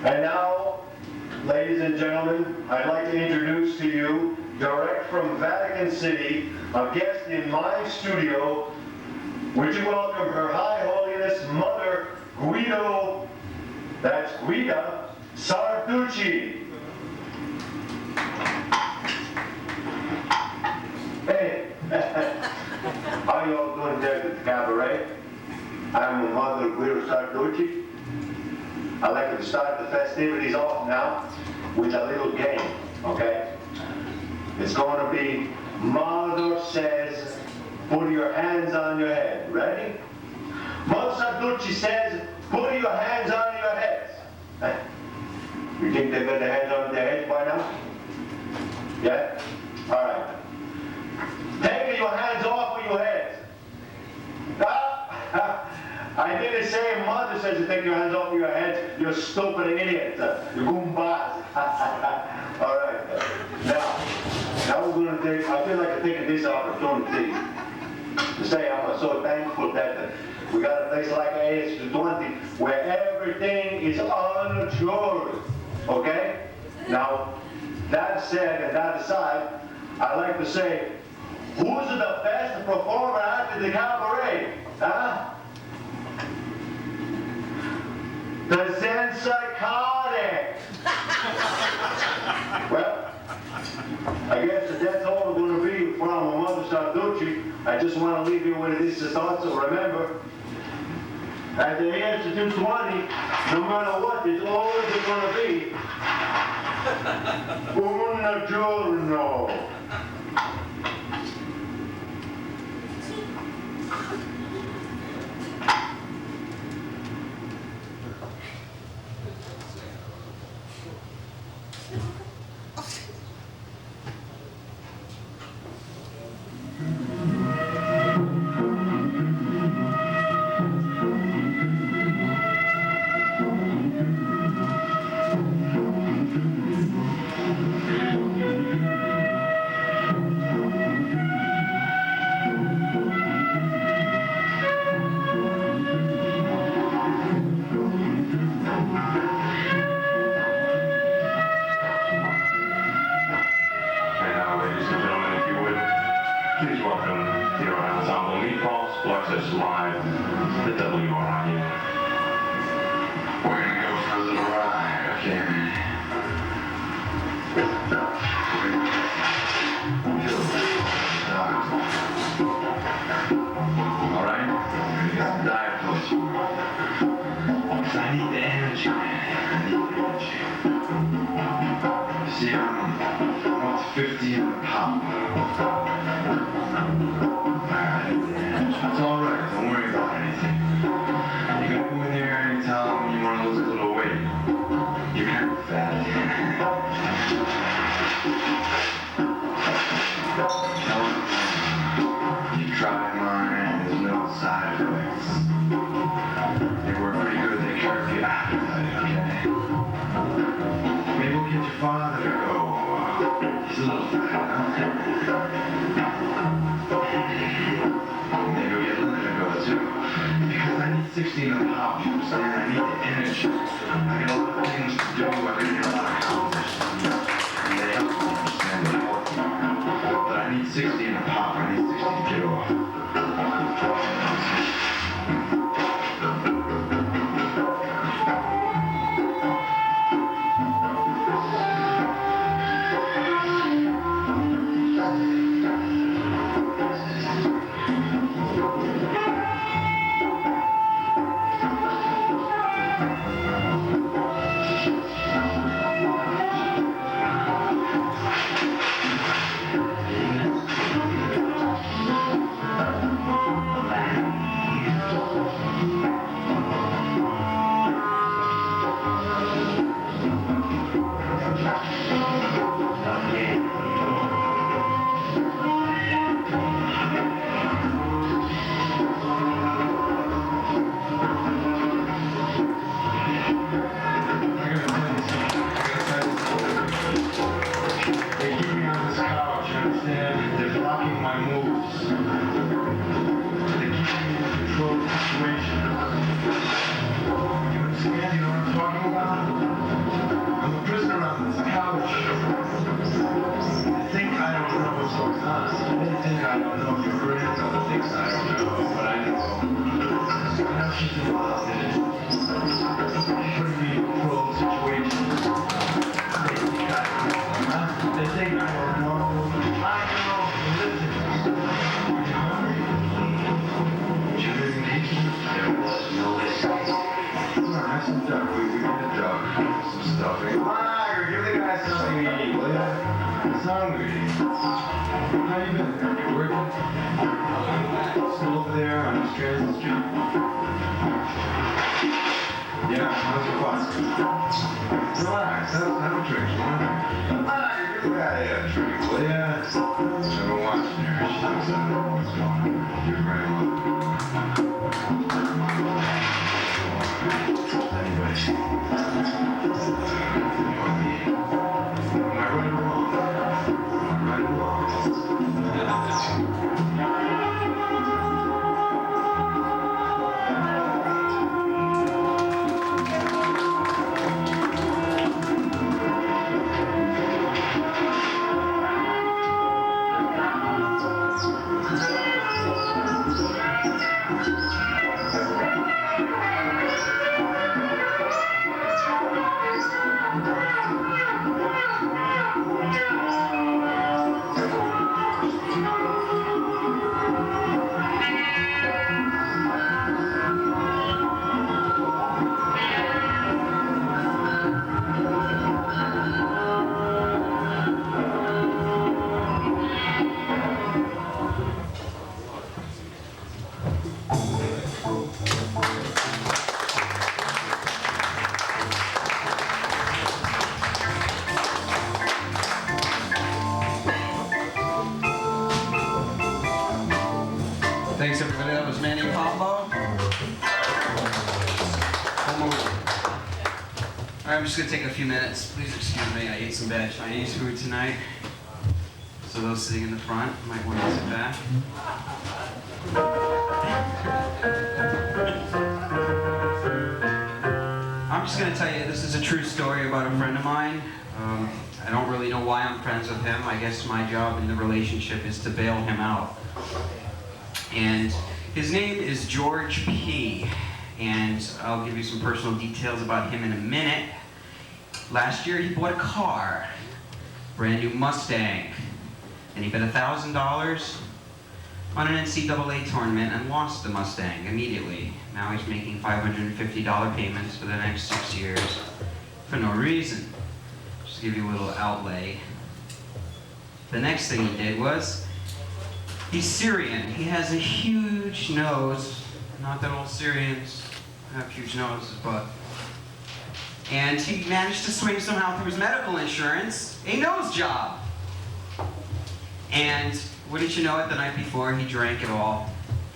[SPEAKER 11] And now, ladies and gentlemen, I'd like to introduce to you, direct from Vatican City, a guest in my studio. Would you welcome Her High Holiness Mother Guido, that's Guida Sarducci. Hey, how you all doing there at the Cabaret? I'm Mother Guido Sarducci. I'd like to start the festivities off now with a little game, okay? It's going to be Mother Says, put your hands on your head. Ready? Mother Sarducci says, put your hands on your heads. You think they've got their hands on their heads by now? Yeah? All right. Take your hands off of your heads. I didn't say Mother says to take your hands off of your heads. You stupid idiot. You goombas. All right. Now we're going to take, I feel like taking this opportunity to say I'm so thankful that we got a place like AS220 where everything is uninsured. Okay? Now, that said and that aside, I'd like to say, who's the best performer after the Cabaret? Huh? The Zen Psychotic. Well, I guess that's all we're going to be from Mother Sarducci. I just want to leave you with this thought, so remember, at the AS220, no matter what, it's always going to be un giorno. politics, I don't know, but I know she's involved in it. Pretty controlled situation. They think I don't know. I know. Listen. There was no escape. Come on, have some duck. We need a duck. Some stuffing. Come give the guy something to eat, will ya? He's hungry. How you been? You working? Still over there on East Transit Street? Yeah, how's your boss? Relax, have a drink, you want? Give the guy a drink, will ya? I've been watching her. She looks like what's going on. Your grandma.
[SPEAKER 3] Thanks everybody, that was Manny Pombo. Alright, I'm just going to take a few minutes. Please excuse me, I ate some bad Chinese food tonight. So those sitting in the front might want to sit back. I'm just going to tell you, this is a true story about a friend of mine. I don't really know why I'm friends with him. I guess my job in the relationship is to bail him out. And his name is George P. And I'll give you some personal details about him in a minute. Last year he bought a car, brand new Mustang, and he bet $1,000 on an NCAA tournament and lost the Mustang immediately. Now he's making $550 payments for the next 6 years for no reason. Just to give you a little outlay. The next thing he did was, he's Syrian. He has a huge nose. Not that all Syrians have huge noses, but... And he managed to swing somehow through his medical insurance a nose job. And wouldn't you know it, the night before he drank it all.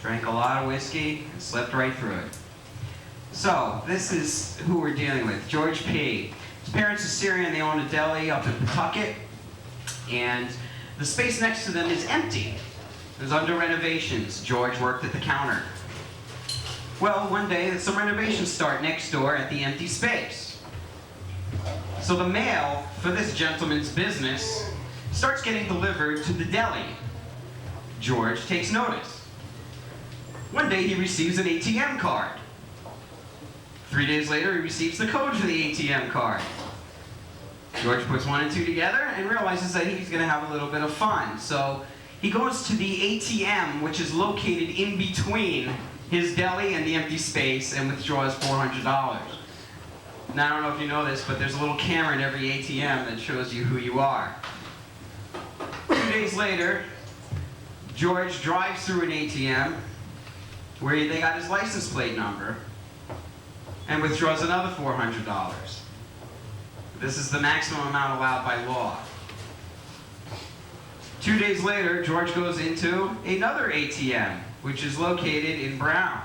[SPEAKER 3] Drank a lot of whiskey and slept right through it. So, this is who we're dealing with, George P. His parents are Syrian, they own a deli up in Pawtucket. And the space next to them is empty. It was under renovations. George worked at the counter. Well, one day, some renovations start next door at the empty space. So the mail for this gentleman's business starts getting delivered to the deli. George takes notice. One day he receives an ATM card. 3 days later, he receives the code for the ATM card. George puts 1 and 2 together and realizes that he's going to have a little bit of fun. So he goes to the ATM, which is located in between his deli and the empty space, and withdraws $400. Now, I don't know if you know this, but there's a little camera in every ATM that shows you who you are. 2 days later, George drives through an ATM where they got his license plate number and withdraws another $400. This is the maximum amount allowed by law. 2 days later, George goes into another ATM, which is located in Brown.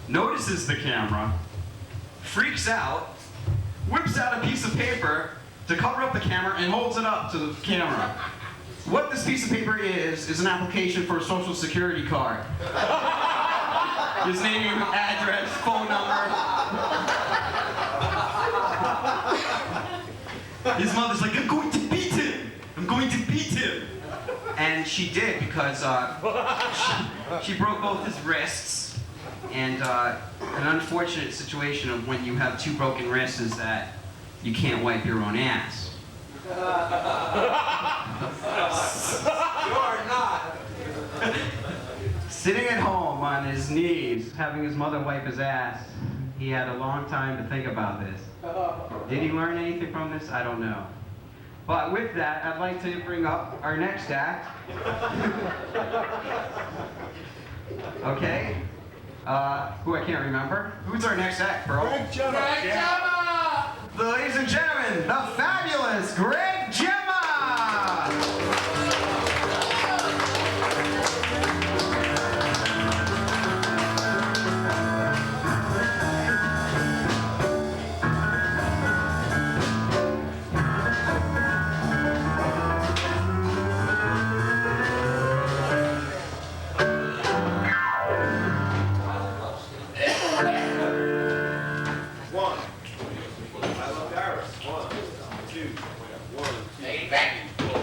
[SPEAKER 3] Notices the camera, freaks out, whips out a piece of paper to cover up the camera and holds it up to the camera. What this piece of paper is an application for a social security card. His name, address, phone number. His mother's like, I'm going to beat him. I'm going to beat him. And she did because she broke both his wrists. And an unfortunate situation of when you have 2 broken wrists is that you can't wipe your own ass.
[SPEAKER 2] You're not.
[SPEAKER 3] Sitting at home on his knees, having his mother wipe his ass, he had a long time to think about this. Did he learn anything from this? I don't know. But with that, I'd like to bring up our next act. Okay? Who I can't remember. Who's our next act, Pearl?
[SPEAKER 10] Greg Gemma.
[SPEAKER 3] Ladies and gentlemen, the fabulous Greg Gemma!
[SPEAKER 9] One. I love Paris. 1, 2, 1, 2, 3, 4.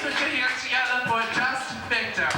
[SPEAKER 4] put your hands together for Just Victor.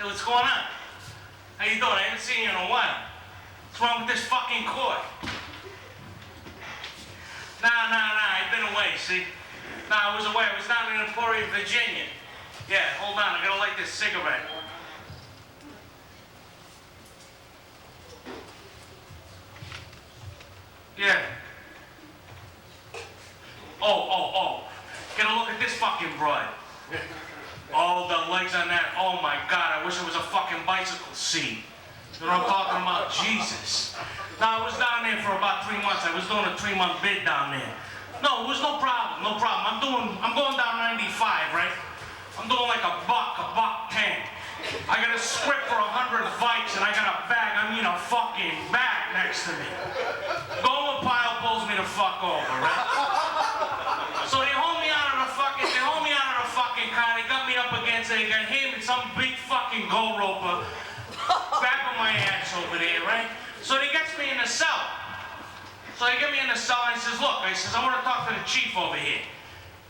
[SPEAKER 2] What's going on? How you doing? I haven't seen you in a while. What's wrong with this fucking court? Nah, I've been away, see? Nah, I was away. I was down in Emporia, Virginia. Yeah, hold on. I gotta light this cigarette. Yeah. Oh. Get a look at this fucking broad. Oh, the legs on that. Oh my God, I wish it was a fucking bicycle seat. You know what I'm talking about? Jesus. Now, I was down there for about 3 months. I was doing a 3-month bid down there. No, it was no problem. I'm going down 95, right? I'm doing like a buck 10. I got a script for 100 bikes and I got a bag, a fucking bag next to me. Gomer Pyle pulls me the fuck over, right? So they hold me out of the fucking car, they got me up against it, they got him and some big fucking gold roper grabbing my ass over there, right? So he gets me in the cell. So they get me in the cell and he says, look, I want to talk to the chief over here,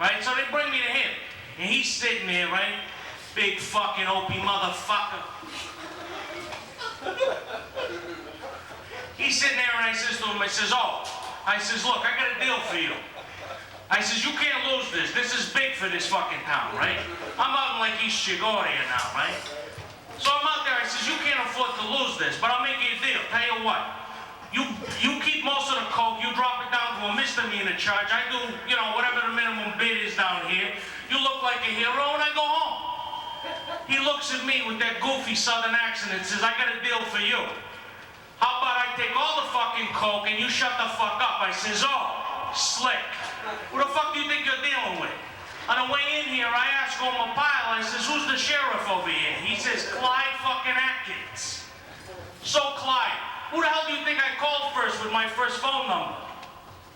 [SPEAKER 2] right? So they bring me to him, and he's sitting there, right? Big fucking opie motherfucker. He's sitting there and I says to him, look, I got a deal for you. I says, you can't lose this. This is big for this fucking town, right? I'm out in like East Chigoria now, right? So I'm out there, I says, you can't afford to lose this, but I'll make you a deal. Tell you what, you keep most of the coke, you drop it down to a misdemeanor charge. I do, whatever the minimum bid is down here. You look like a hero and I go home. He looks at me with that goofy southern accent and says, I got a deal for you. How about I take all the fucking coke and you shut the fuck up? I says, oh, slick. Who the fuck do you think you're dealing with? On the way in here, I asked Gomer Pyle, I says, who's the sheriff over here? He says, Clyde fucking Atkins. So Clyde, who the hell do you think I called first with my first phone number?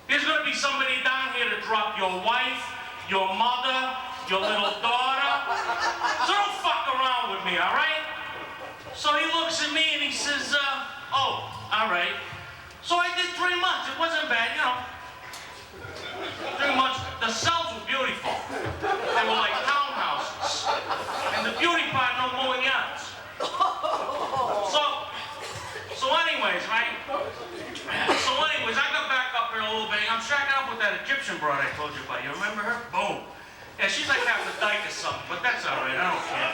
[SPEAKER 2] There's gonna be somebody down here to drop your wife, your mother, your little daughter. So don't fuck around with me, all right? So he looks at me and he says, oh, all right. So I did 3 months. It wasn't bad, 3 months. The cells were beautiful. They were like townhouses. And the beauty part, no mowing yards. So anyways, right? I got back up here a little bit. I'm shacking up with that Egyptian broad I told you about. You remember her? Boom. Yeah, she's like half a dyke or something, but that's all right. I don't care.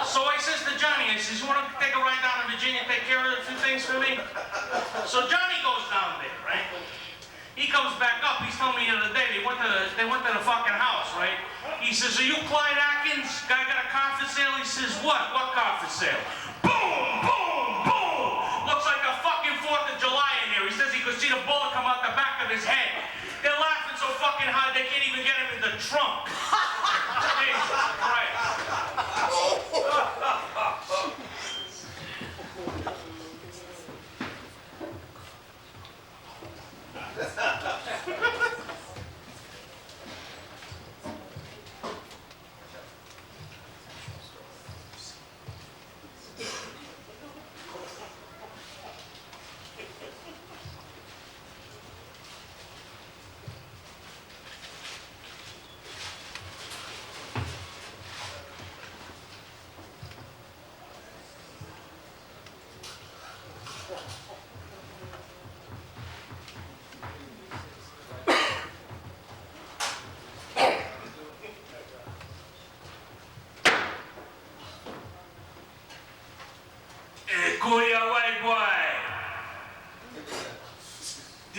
[SPEAKER 2] So I says to Johnny, you want to take a ride down to Virginia and take care of a few things for me? So Johnny goes down there, right? He comes back up. He's telling me the other day they went to the fucking house, right? He says, "Are you Clyde Atkins? Guy got a car for sale?" He says, "What? What car for sale?" Boom, boom, boom. Looks like a fucking 4th of July in here. He says he could see the bullet come out the back of his head. They're laughing so fucking hard they can't even get him in the trunk. Jesus Christ.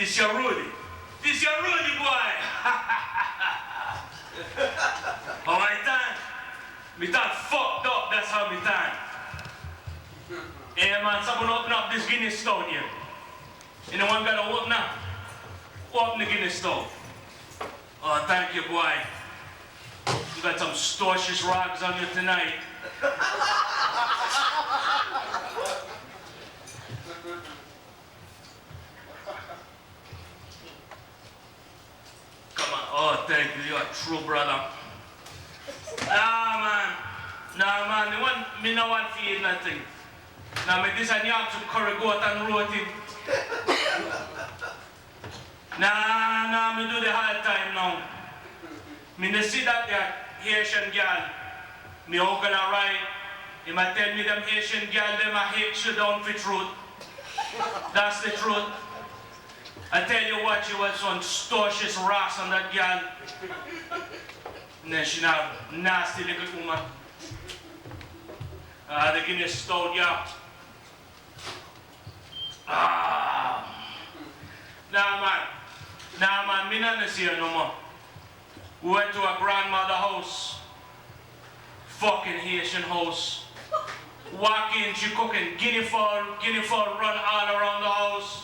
[SPEAKER 2] This your Rudy. This your Rudy boy. How I done? Me done fucked up, that's how me done. Hey man, someone open up this Guinness stone here. Anyone got to open up? Open the Guinness stone. Oh, thank you, boy. You got some storcious rocks on you tonight. Come on. Oh, thank you. You're a true brother. Nah, man. Me no want to eat nothing. Now, me this and you have some curry goat and roti. Nah, me do the hard time now. Me no see that Haitian girl. Me uncle a right. He might tell me them Haitian girl, them a hate you down for truth. That's the truth. I tell you what, she was some storcious ras on that girl. And then she now nasty little woman. The Guinness stone, yeah. Nah, man, me not see her no more. We went to a grandmother house. Fucking Haitian house. Walk in, she cooking guinea fowl run all around the house.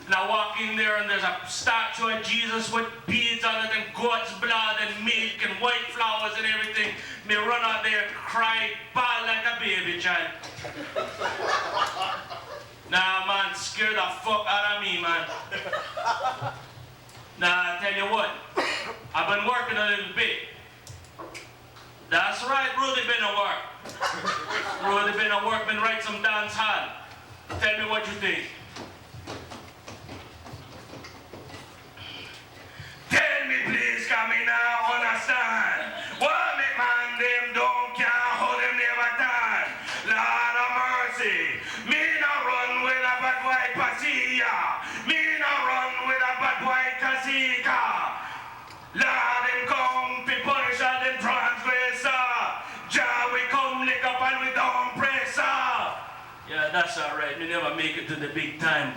[SPEAKER 2] And I walk in there and there's a statue of Jesus with beads on it and goat's blood and milk and white flowers and everything. Me run out there, cry, bawl like a baby child. Nah, man, scare the fuck out of me, man. Nah, I tell you what, I've been working a little bit. That's right, Rudy been at work. Rudy been at work, been write some dance hall. Tell me what you think. Tell me please, can me now understand. What make man them don't care how them never done. Lord of mercy, me no run with a bad white pasilla. Me no run with a bad white casika. Lord him come to punish all them transgressor. Jah we come lick up and we don't press her. Yeah, that's alright. We never make it to the big time.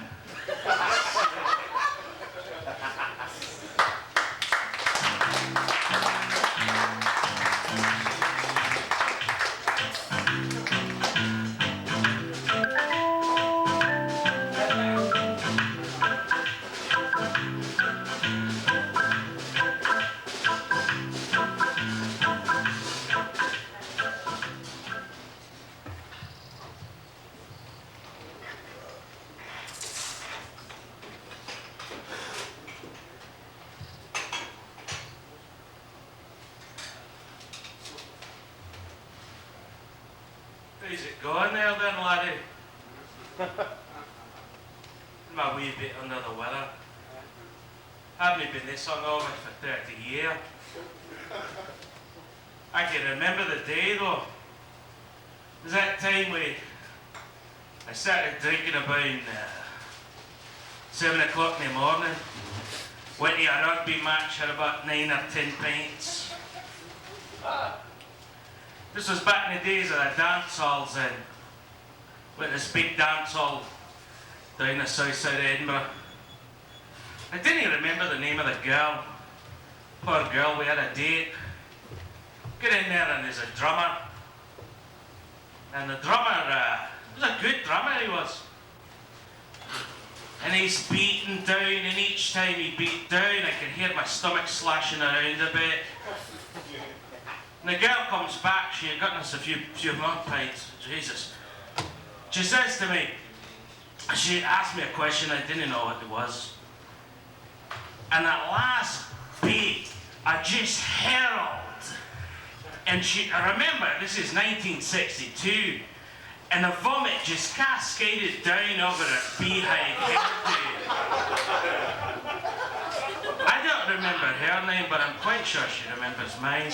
[SPEAKER 2] Is it going there then, laddie? I'm a wee bit under the weather. Haven't been this hungover for 30 years. I can remember the day though. It was that time I started drinking about 7 o'clock in the morning. Went to a rugby match, had about 9 or 10 pints. This was back in the days of the dance halls then. Went to this big dance hall down the south side of Edinburgh. I didn't even remember the name of the girl. Poor girl, we had a date. Get in there and there's a drummer. And the drummer, was a good drummer he was. And he's beating down, and each time he beat down I could hear my stomach slashing around a bit. And the girl comes back, she had gotten us a few more pints, Jesus. She says to me, she asked me a question, I didn't know what it was. And that last beat, I just hurled. And I remember, this is 1962, and the vomit just cascaded down over her beehive hairdo. I don't remember her name, but I'm quite sure she remembers mine.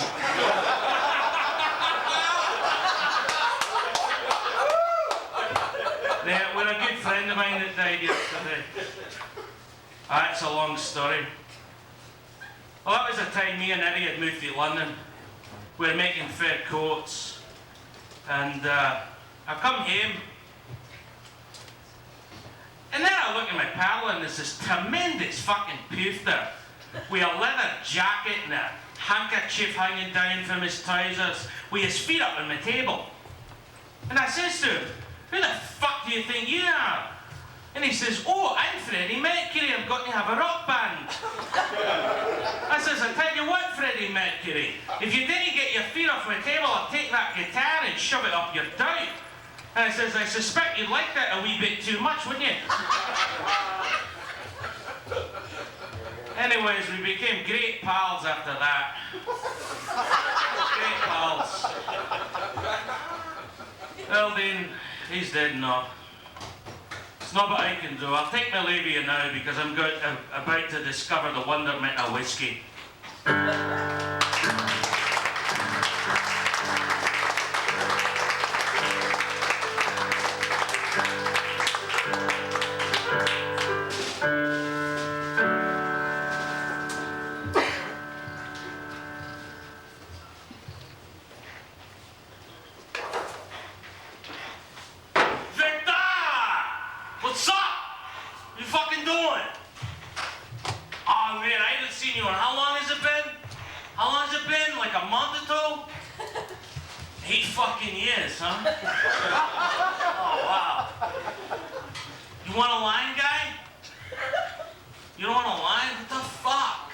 [SPEAKER 2] Yeah, we're a good friend of mine that died yesterday. That's a long story. Well, that was the time me and Eddie had moved to London. We were making fur coats. And I come home. And then I look at my paddle and there's this tremendous fucking poof there with a leather jacket and a handkerchief hanging down from his trousers with his feet up on the table. And I says to him, who the fuck do you think you are? And he says, oh, I'm Freddie Mercury, I'm going to have a rock band. I says, I tell you what, Freddie Mercury, if you didn't get your feet off my table, I'll take that guitar and shove it up your throat. And I says, I suspect you'd like that a wee bit too much, wouldn't you? Anyways, we became great pals after that. Great pals. Well, Dean, he's dead now. It's not what I can do. I'll take my leave of you now because I'm about to discover the wonderment of whiskey. What's up? You fucking doing? Oh man, I haven't seen you in how long has it been? How long has it been? Like a month or two? 8 fucking years, huh? Oh wow. You want a line, guy? You don't want a line? What the fuck?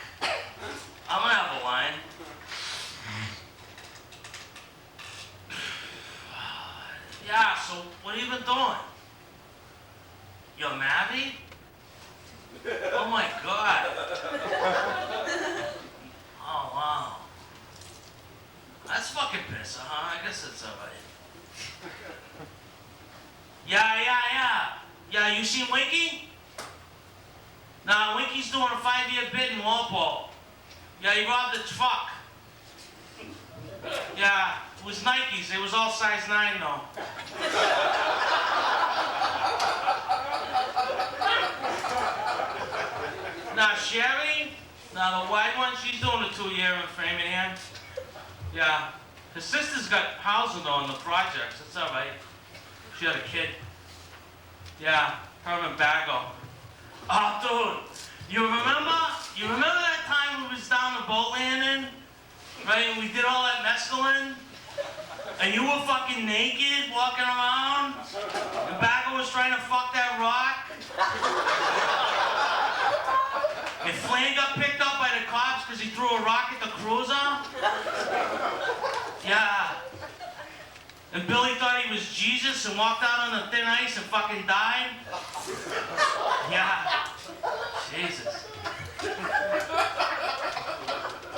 [SPEAKER 2] I'm gonna have a line. Yeah, so what have you been doing? You're married? Oh my God. Oh wow. That's fucking pissing, huh? I guess it's alright. Yeah, you seen Winky? Nah, Winky's doing a 5-year bid in Walpole. Yeah, he robbed a truck. Yeah, it was Nikes. It was all size 9 though. Now Sherry, now the white one, she's doing a 2-year in Framingham. Yeah, her sister's got housing though in the projects. It's all right. She had a kid. Yeah, her and Bago. Oh, dude, you remember that time we was down the boat landing, right? And we did all that mescaline, and you were fucking naked walking around, and Bago was trying to fuck that rock. And Flan got picked up by the cops because he threw a rock at the cruiser. Yeah. And Billy thought he was Jesus and walked out on the thin ice and fucking died. Yeah. Jesus.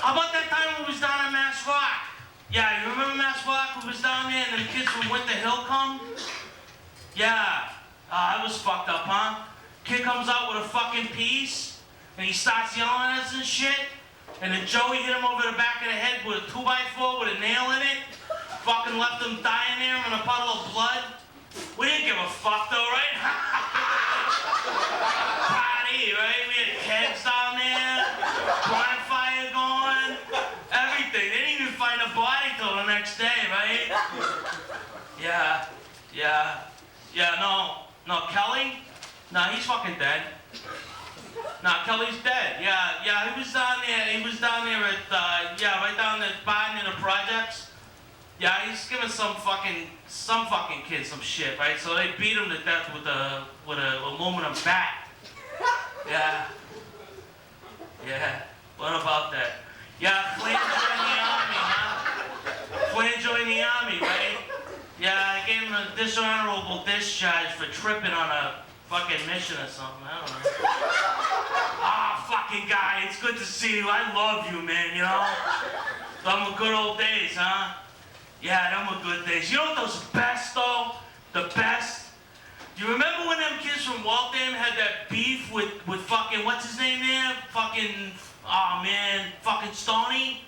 [SPEAKER 2] How about that time we was down at Mass Rock? Yeah, you remember Mass Rock? We was down there and the kids from Winter Hill come? Yeah. That was fucked up, huh? Kid comes out with a fucking piece. And he starts yelling at us and shit. And then Joey hit him over the back of the head with a 2x4 with a nail in it. Fucking left him dying there in a puddle of blood. We didn't give a fuck though, right? Party, right? We had kegs down there, bonfire going, everything. They didn't even find a body till the next day, right? Yeah, no, Kelly? Nah, he's fucking dead. Nah, Kelly's dead. Yeah, he was down there. He was down there at, right down the bar near the projects. Yeah, he's giving some fucking kid some shit, right? So they beat him to death with a aluminum bat. Yeah. What about that? Yeah, Flan joined the army, huh? Flan joined the army, right? Yeah, I gave him a dishonorable discharge for tripping on a fucking mission or something. I don't know. Ah, fucking guy, it's good to see you. I love you, man, you know? Them were good old days, huh? Yeah, them were good days. You know what those best, though? The best? You remember when them kids from Waltham had that beef with fucking, what's his name there? Fucking, oh man, fucking Stoney?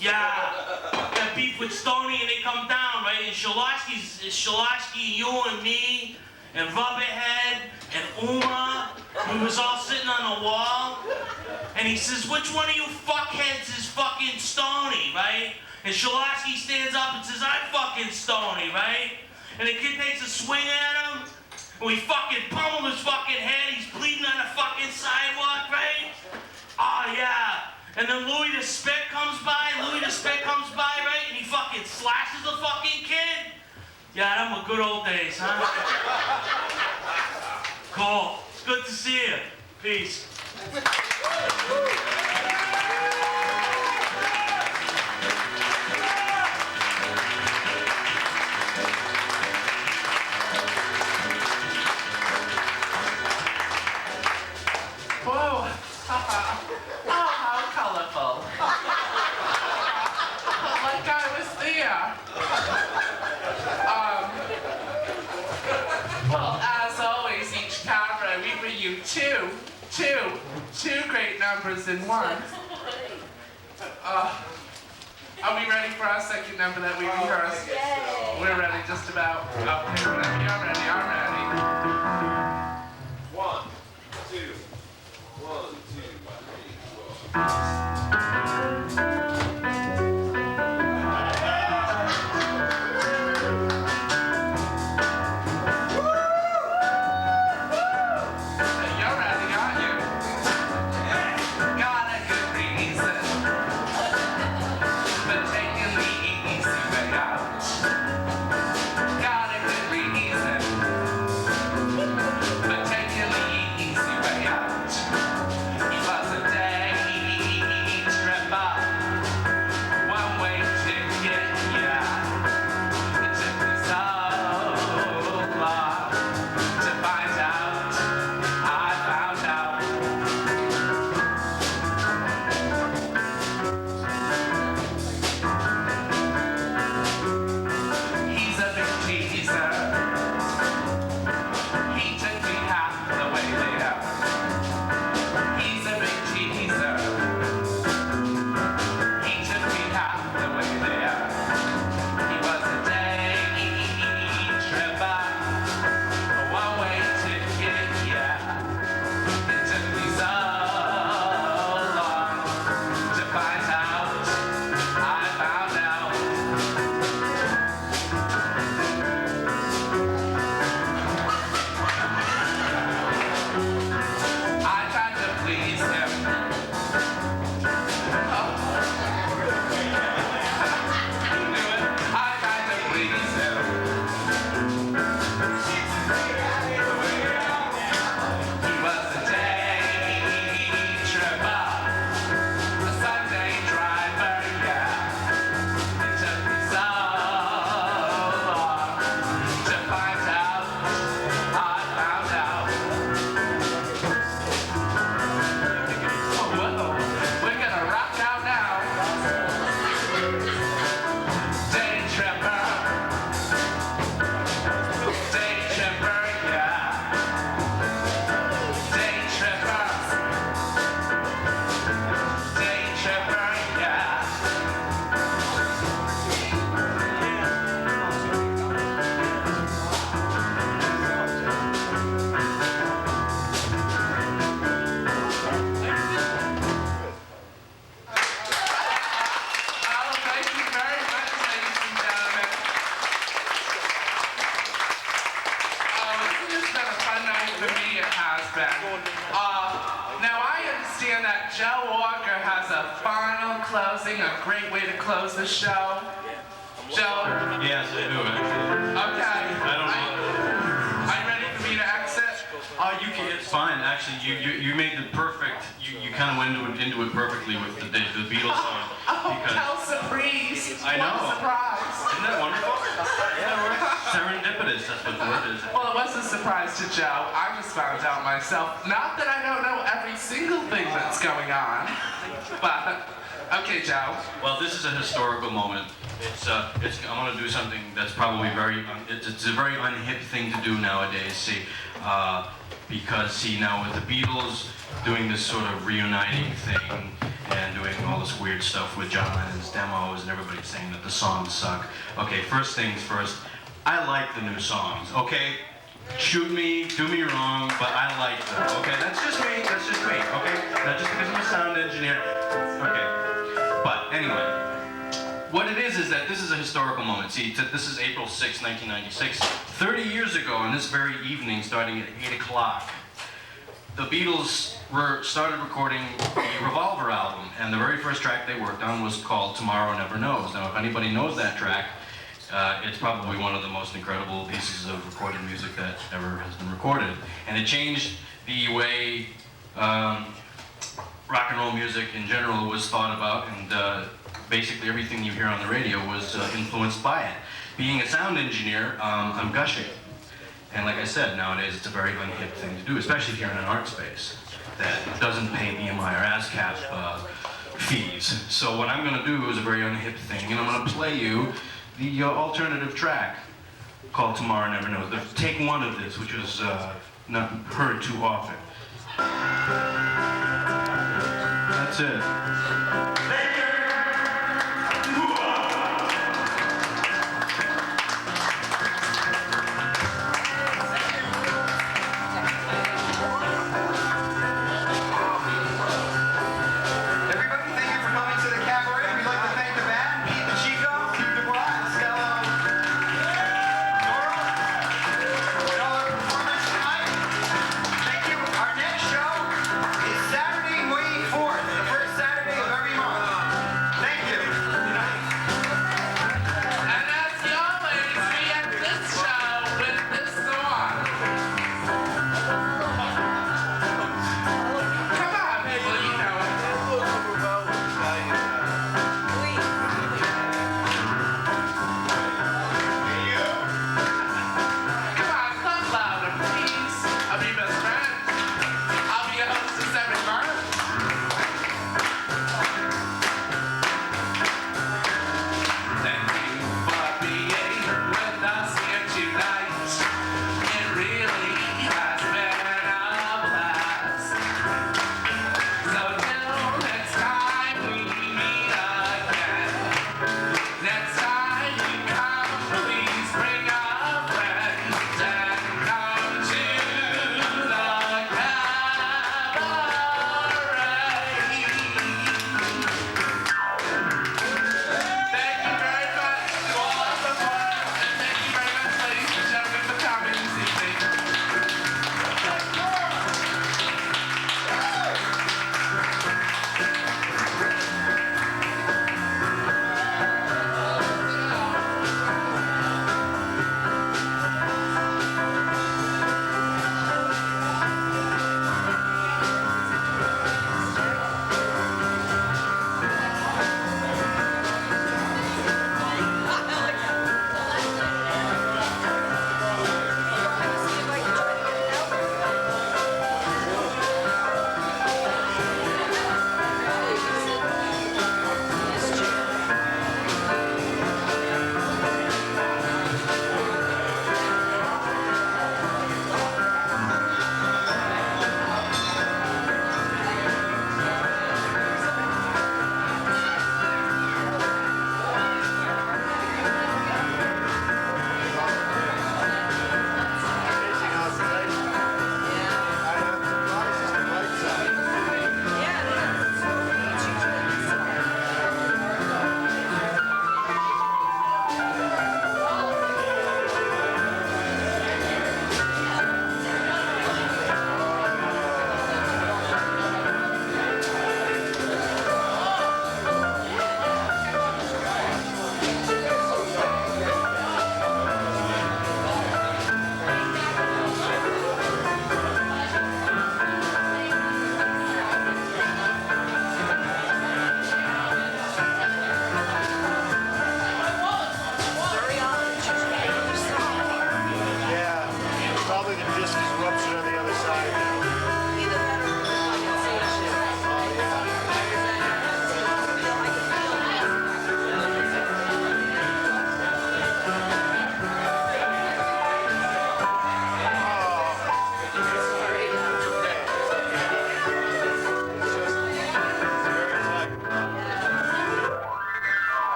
[SPEAKER 2] Yeah, that beef with Stoney and they come down, right? And Shalatsky, you and me, and Rubberhead, and Uma, we was all sitting on the wall. And he says, which one of you fuckheads is fucking Stoney, right? And Shalatsky stands up and says, I'm fucking Stoney, right? And the kid takes a swing at him, and we fucking pummel his fucking head. He's bleeding on the fucking sidewalk, right? Oh, yeah. And then Louis the Spit comes by, right? And he fucking slashes the fucking kid. Yeah, them were good old days, huh? Cool. It's good to see you. Peace.
[SPEAKER 4] Whoa. Oh, how colorful. Like I was there. Well, as always, each cabaret, we bring you two great numbers in one. Are we ready for our second number that we rehearsed? We're ready just about. Okay, whenever you're ready, I'm ready.
[SPEAKER 9] 1, 2, 1, 2, 3, 4.
[SPEAKER 4] A great way to close the show. Joe?
[SPEAKER 6] Yes, I do, actually.
[SPEAKER 4] Okay.
[SPEAKER 6] I don't know.
[SPEAKER 4] Are you ready for me to exit?
[SPEAKER 6] Oh, you can, it's fine, actually. You made it perfect. You kind of went into it perfectly with the Beatles song.
[SPEAKER 4] Oh, how surprise.
[SPEAKER 6] I know.
[SPEAKER 4] What a surprise.
[SPEAKER 6] Isn't that wonderful? Serendipitous, that's what the word is.
[SPEAKER 4] Well, it was a surprise to Joe. I just found out myself. Not that I don't know every single thing that's going on, but... Okay, Joe.
[SPEAKER 6] Well, this is a historical moment. I want to do something that's probably it's a very unhip thing to do nowadays, see, because, see, now with the Beatles doing this sort of reuniting thing and doing all this weird stuff with John Lennon's demos and everybody saying that the songs suck. Okay, first things first, I like the new songs, okay? Shoot me, do me wrong, but I like them, okay? That's just me, okay? Not just because I'm a sound engineer, okay? But anyway, what it is that this is a historical moment. See, this is April 6, 1996. 30 years ago, on this very evening, starting at 8 o'clock, the Beatles started recording the Revolver album, and the very first track they worked on was called Tomorrow Never Knows. Now, if anybody knows that track, it's probably one of the most incredible pieces of recorded music that ever has been recorded. And it changed the way rock and roll music in general was thought about, and basically everything you hear on the radio was influenced by it. Being a sound engineer, I'm gushing. And like I said, nowadays it's a very unhip thing to do, especially if you're in an art space that doesn't pay BMI or ASCAP fees. So what I'm going to do is a very unhip thing, and I'm going to play you the alternative track called Tomorrow Never Knows. Take one of this, which was not heard too often. That's it.
[SPEAKER 3] Everybody, thank you for coming to the Cabaret. We'd like to thank the band, Pete the Chico, Steve DuBois, Stella, Nora, and all our performers tonight. Thank you. Our next show is Saturday, May 4th, the first Saturday of every month.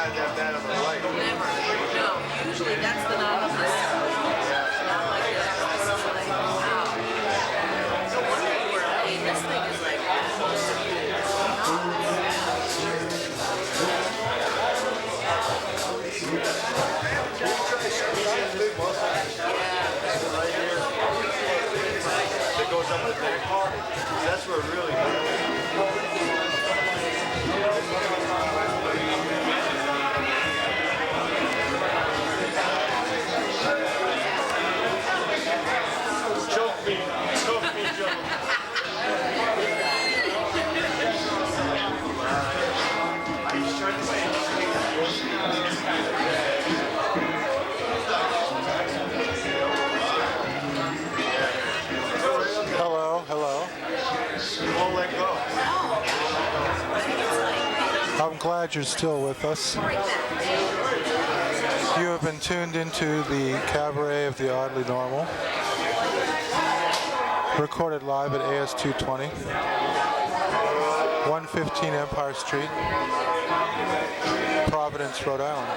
[SPEAKER 9] not that bad of a light.
[SPEAKER 8] Never. No. Usually that's the night of the not like this. This is like, wow. No wonder you were late. This thing is like
[SPEAKER 9] That goes up the back part. That's where it really choke me, Joe. He's trying to say.
[SPEAKER 1] Hello, hello.
[SPEAKER 9] You won't let go.
[SPEAKER 1] I'm glad you're still with us. You have been tuned into the Cabaret of the Oddly Normal, recorded live at AS220, 115 Empire Street, Providence, Rhode Island.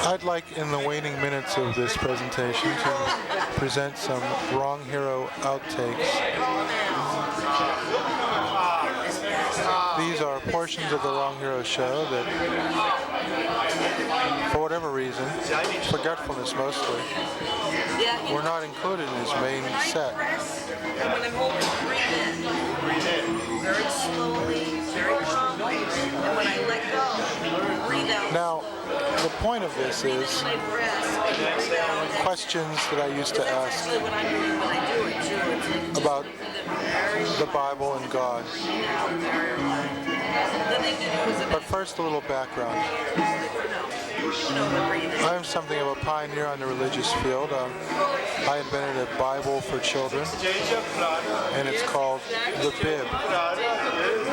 [SPEAKER 1] I'd like, in the waning minutes of this presentation, to present some Wrong Hero outtakes. These are portions of the Wrong Hero show that, for whatever reason, forgetfulness mostly, were not included in his main set.
[SPEAKER 8] And when I'm holding, breathe in. Very slowly, very calmly. And when I let go, breathe out.
[SPEAKER 1] Now, the point of this is questions that I used to ask about the Bible and God. But first, a little background. I'm something of a pioneer on the religious field. I invented a Bible for children, and it's called the Bib.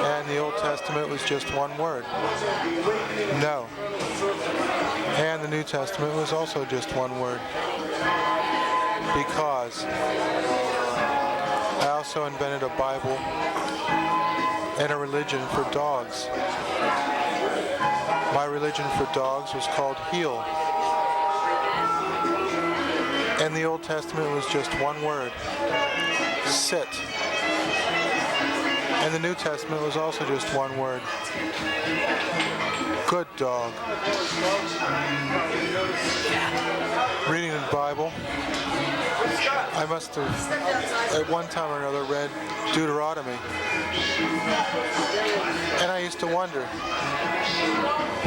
[SPEAKER 1] And the Old Testament was just one word: no. And the New Testament was also just one word: because. I also invented a Bible and a religion for dogs. My religion for dogs was called Heel. And the Old Testament was just one word: sit. And the New Testament was also just one word: good dog. Reading the Bible, I must have, at one time or another, read Deuteronomy. And I used to wonder,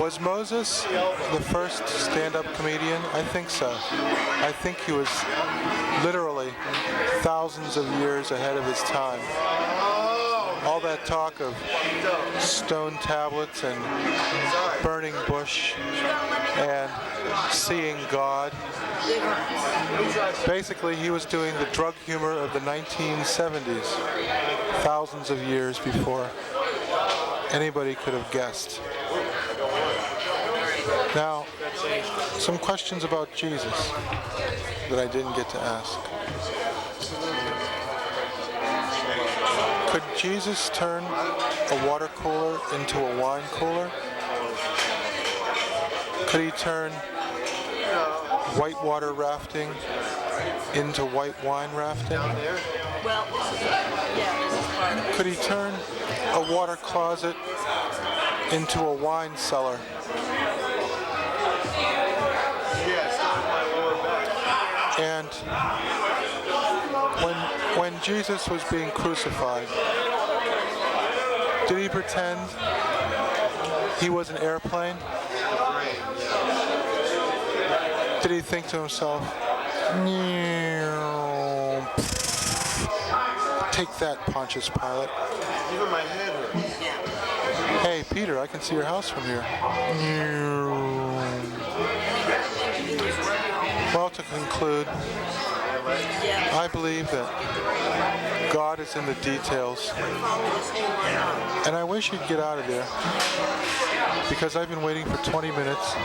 [SPEAKER 1] was Moses the first stand-up comedian? I think so. I think he was literally thousands of years ahead of his time. All that talk of stone tablets and burning bush and seeing God. Basically, he was doing the drug humor of the 1970s, thousands of years before anybody could have guessed. Now, some questions about Jesus that I didn't get to ask. Could Jesus turn a water cooler into a wine cooler? Could he turn whitewater rafting into white wine rafting?
[SPEAKER 8] Well, this is part of it.
[SPEAKER 1] Could he turn a water closet into a wine cellar? And when Jesus was being crucified, did he pretend he was an airplane? Did he think to himself, take that, Pontius Pilate?
[SPEAKER 9] Even my head hurts.
[SPEAKER 1] Hey, Peter, I can see your house from here. Well, to conclude, I believe that God is in the details. And I wish he'd get out of there, because I've been waiting for 20 minutes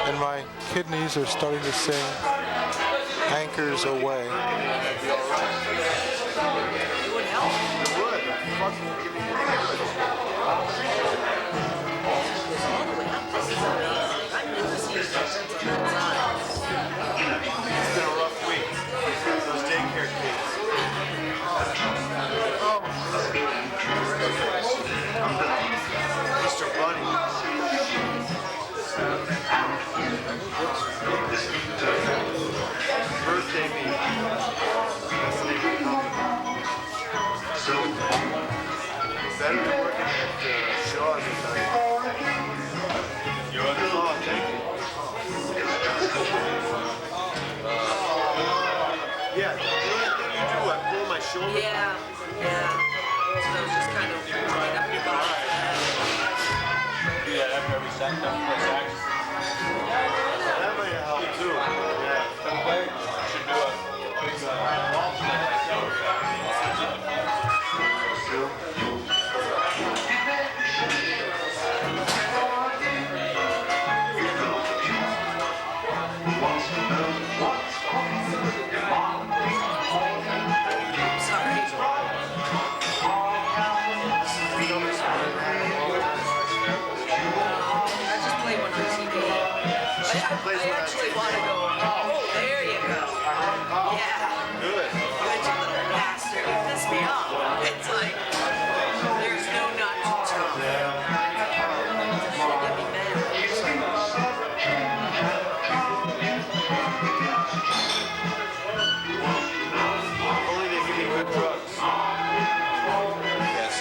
[SPEAKER 1] and my kidneys are starting to sing Anchors Away.
[SPEAKER 9] Better than working at Shaw's, I tell you. Oh, thank you. Yeah, the only thing you do, I pull my shoulder.
[SPEAKER 8] Yeah, yeah. So it's just kind of right up your body.
[SPEAKER 9] Do that after every second, practice. That might help too. Yeah. Should do it.
[SPEAKER 8] I actually want to go, oh, there you go. Yeah.
[SPEAKER 9] Good.
[SPEAKER 8] Good, you little bastard. You pissed me off. It's like, there's no not to tell. Get me mad.
[SPEAKER 9] Only they give me good drugs. Yes.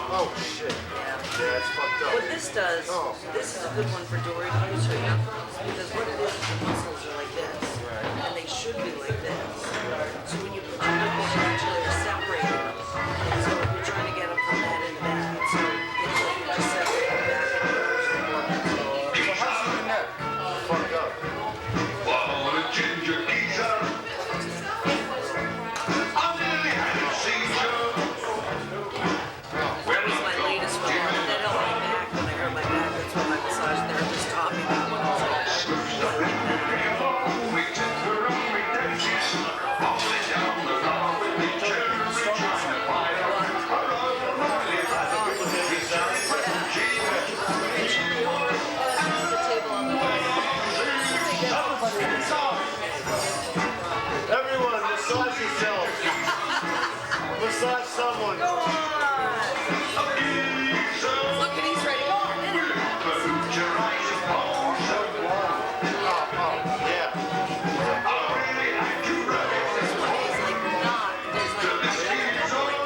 [SPEAKER 9] Oh shit. Yeah, that's fucked up.
[SPEAKER 8] What this does, this is a good one for Dory to use her knuckles, because what it is the muscles are like this, and they should be like this. So when you put your knuckles, you actually are separating them. And so you're trying to get them from that into that. So it's like you're just separating the back and the forward.
[SPEAKER 9] So how's your neck? Fucked up.
[SPEAKER 8] That was my latest one. That helped my back when I hurt my back. That's what my massage therapist taught me that one. I was like,
[SPEAKER 9] Everyone, massage yourself. Massage someone.
[SPEAKER 8] go on! Look at he's ready. Go on.
[SPEAKER 9] Yeah.
[SPEAKER 8] This one is like not. There's like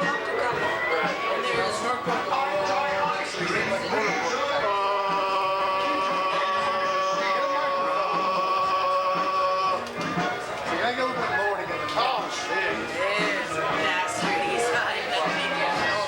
[SPEAKER 8] a couple, and there's
[SPEAKER 9] Oh, shit.
[SPEAKER 8] there's a bastard. He's hiding.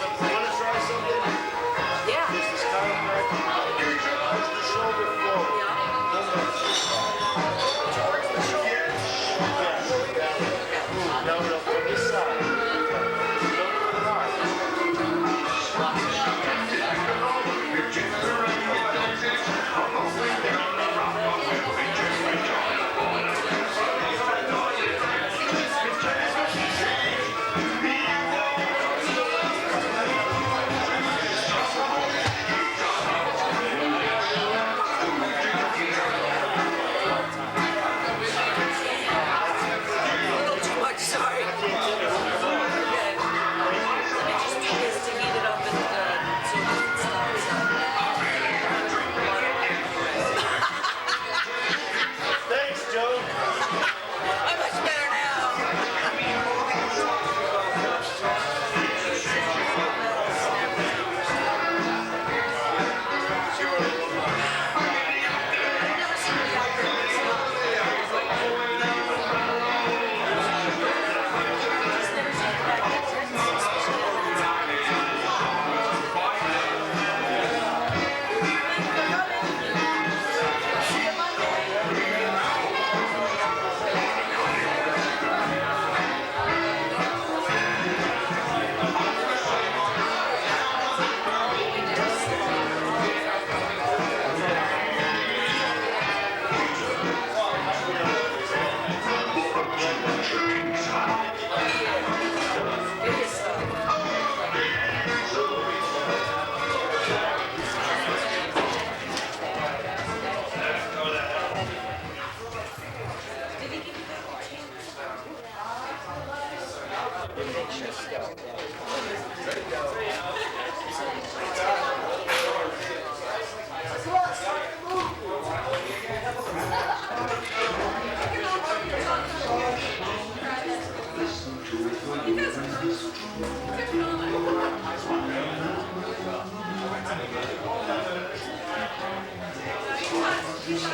[SPEAKER 8] You don't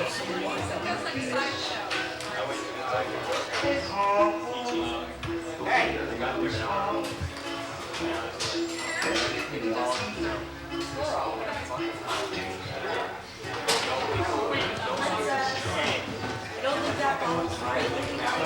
[SPEAKER 8] think that bomb's right looking out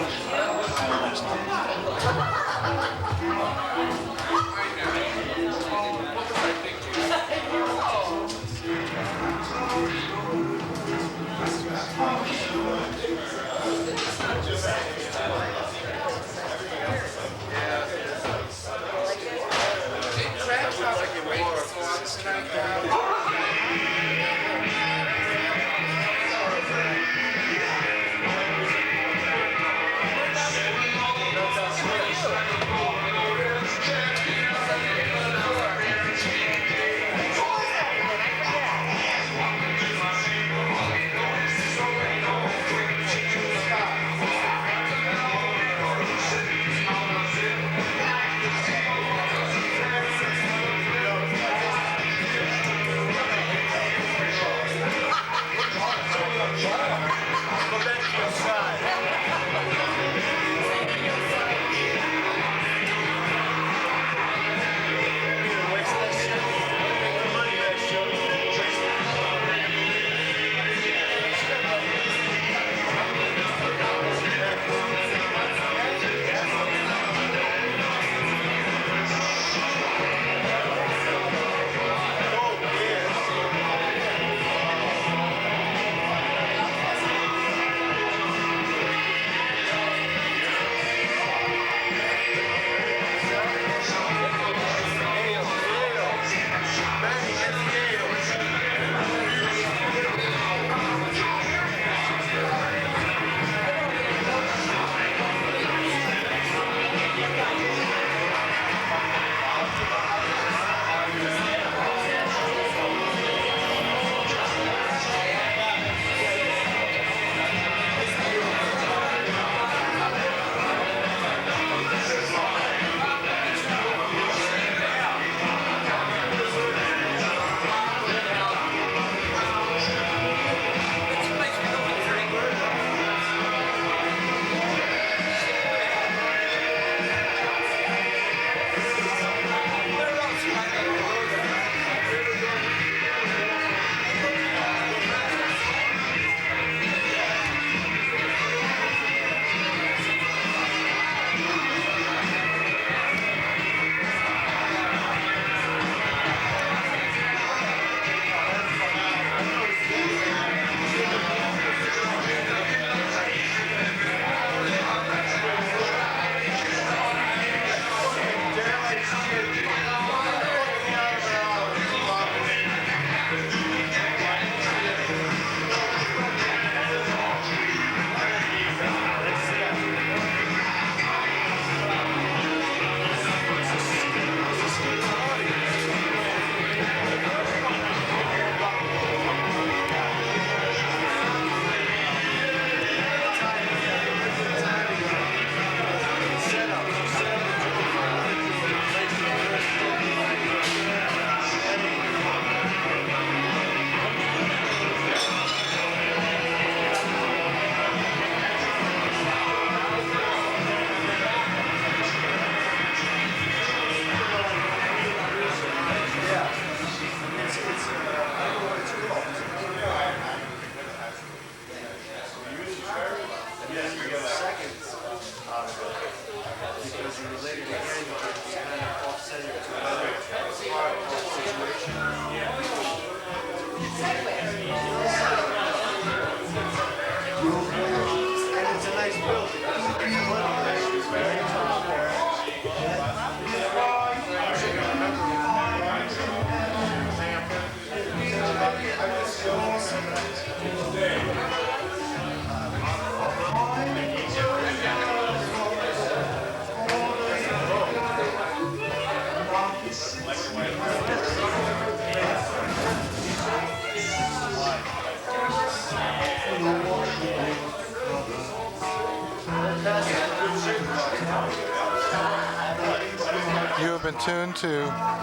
[SPEAKER 1] You have been tuned to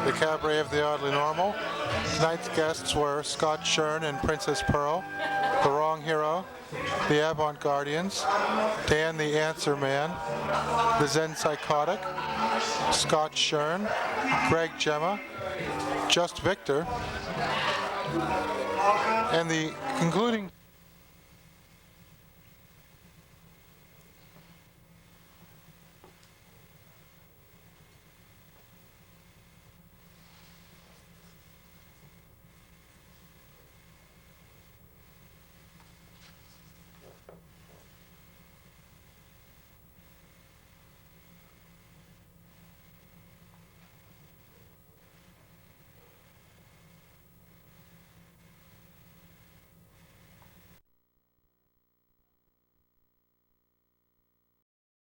[SPEAKER 1] the Cabaret of the Oddly Normal. Tonight's guests were Scott Schoen and Princess Pearl. The Wrong Hero, the Avant Guardians, Dan the Answer Man, the Zen Psychotic, Scott Schoen, Greg Gemma, Just Victor, and the concluding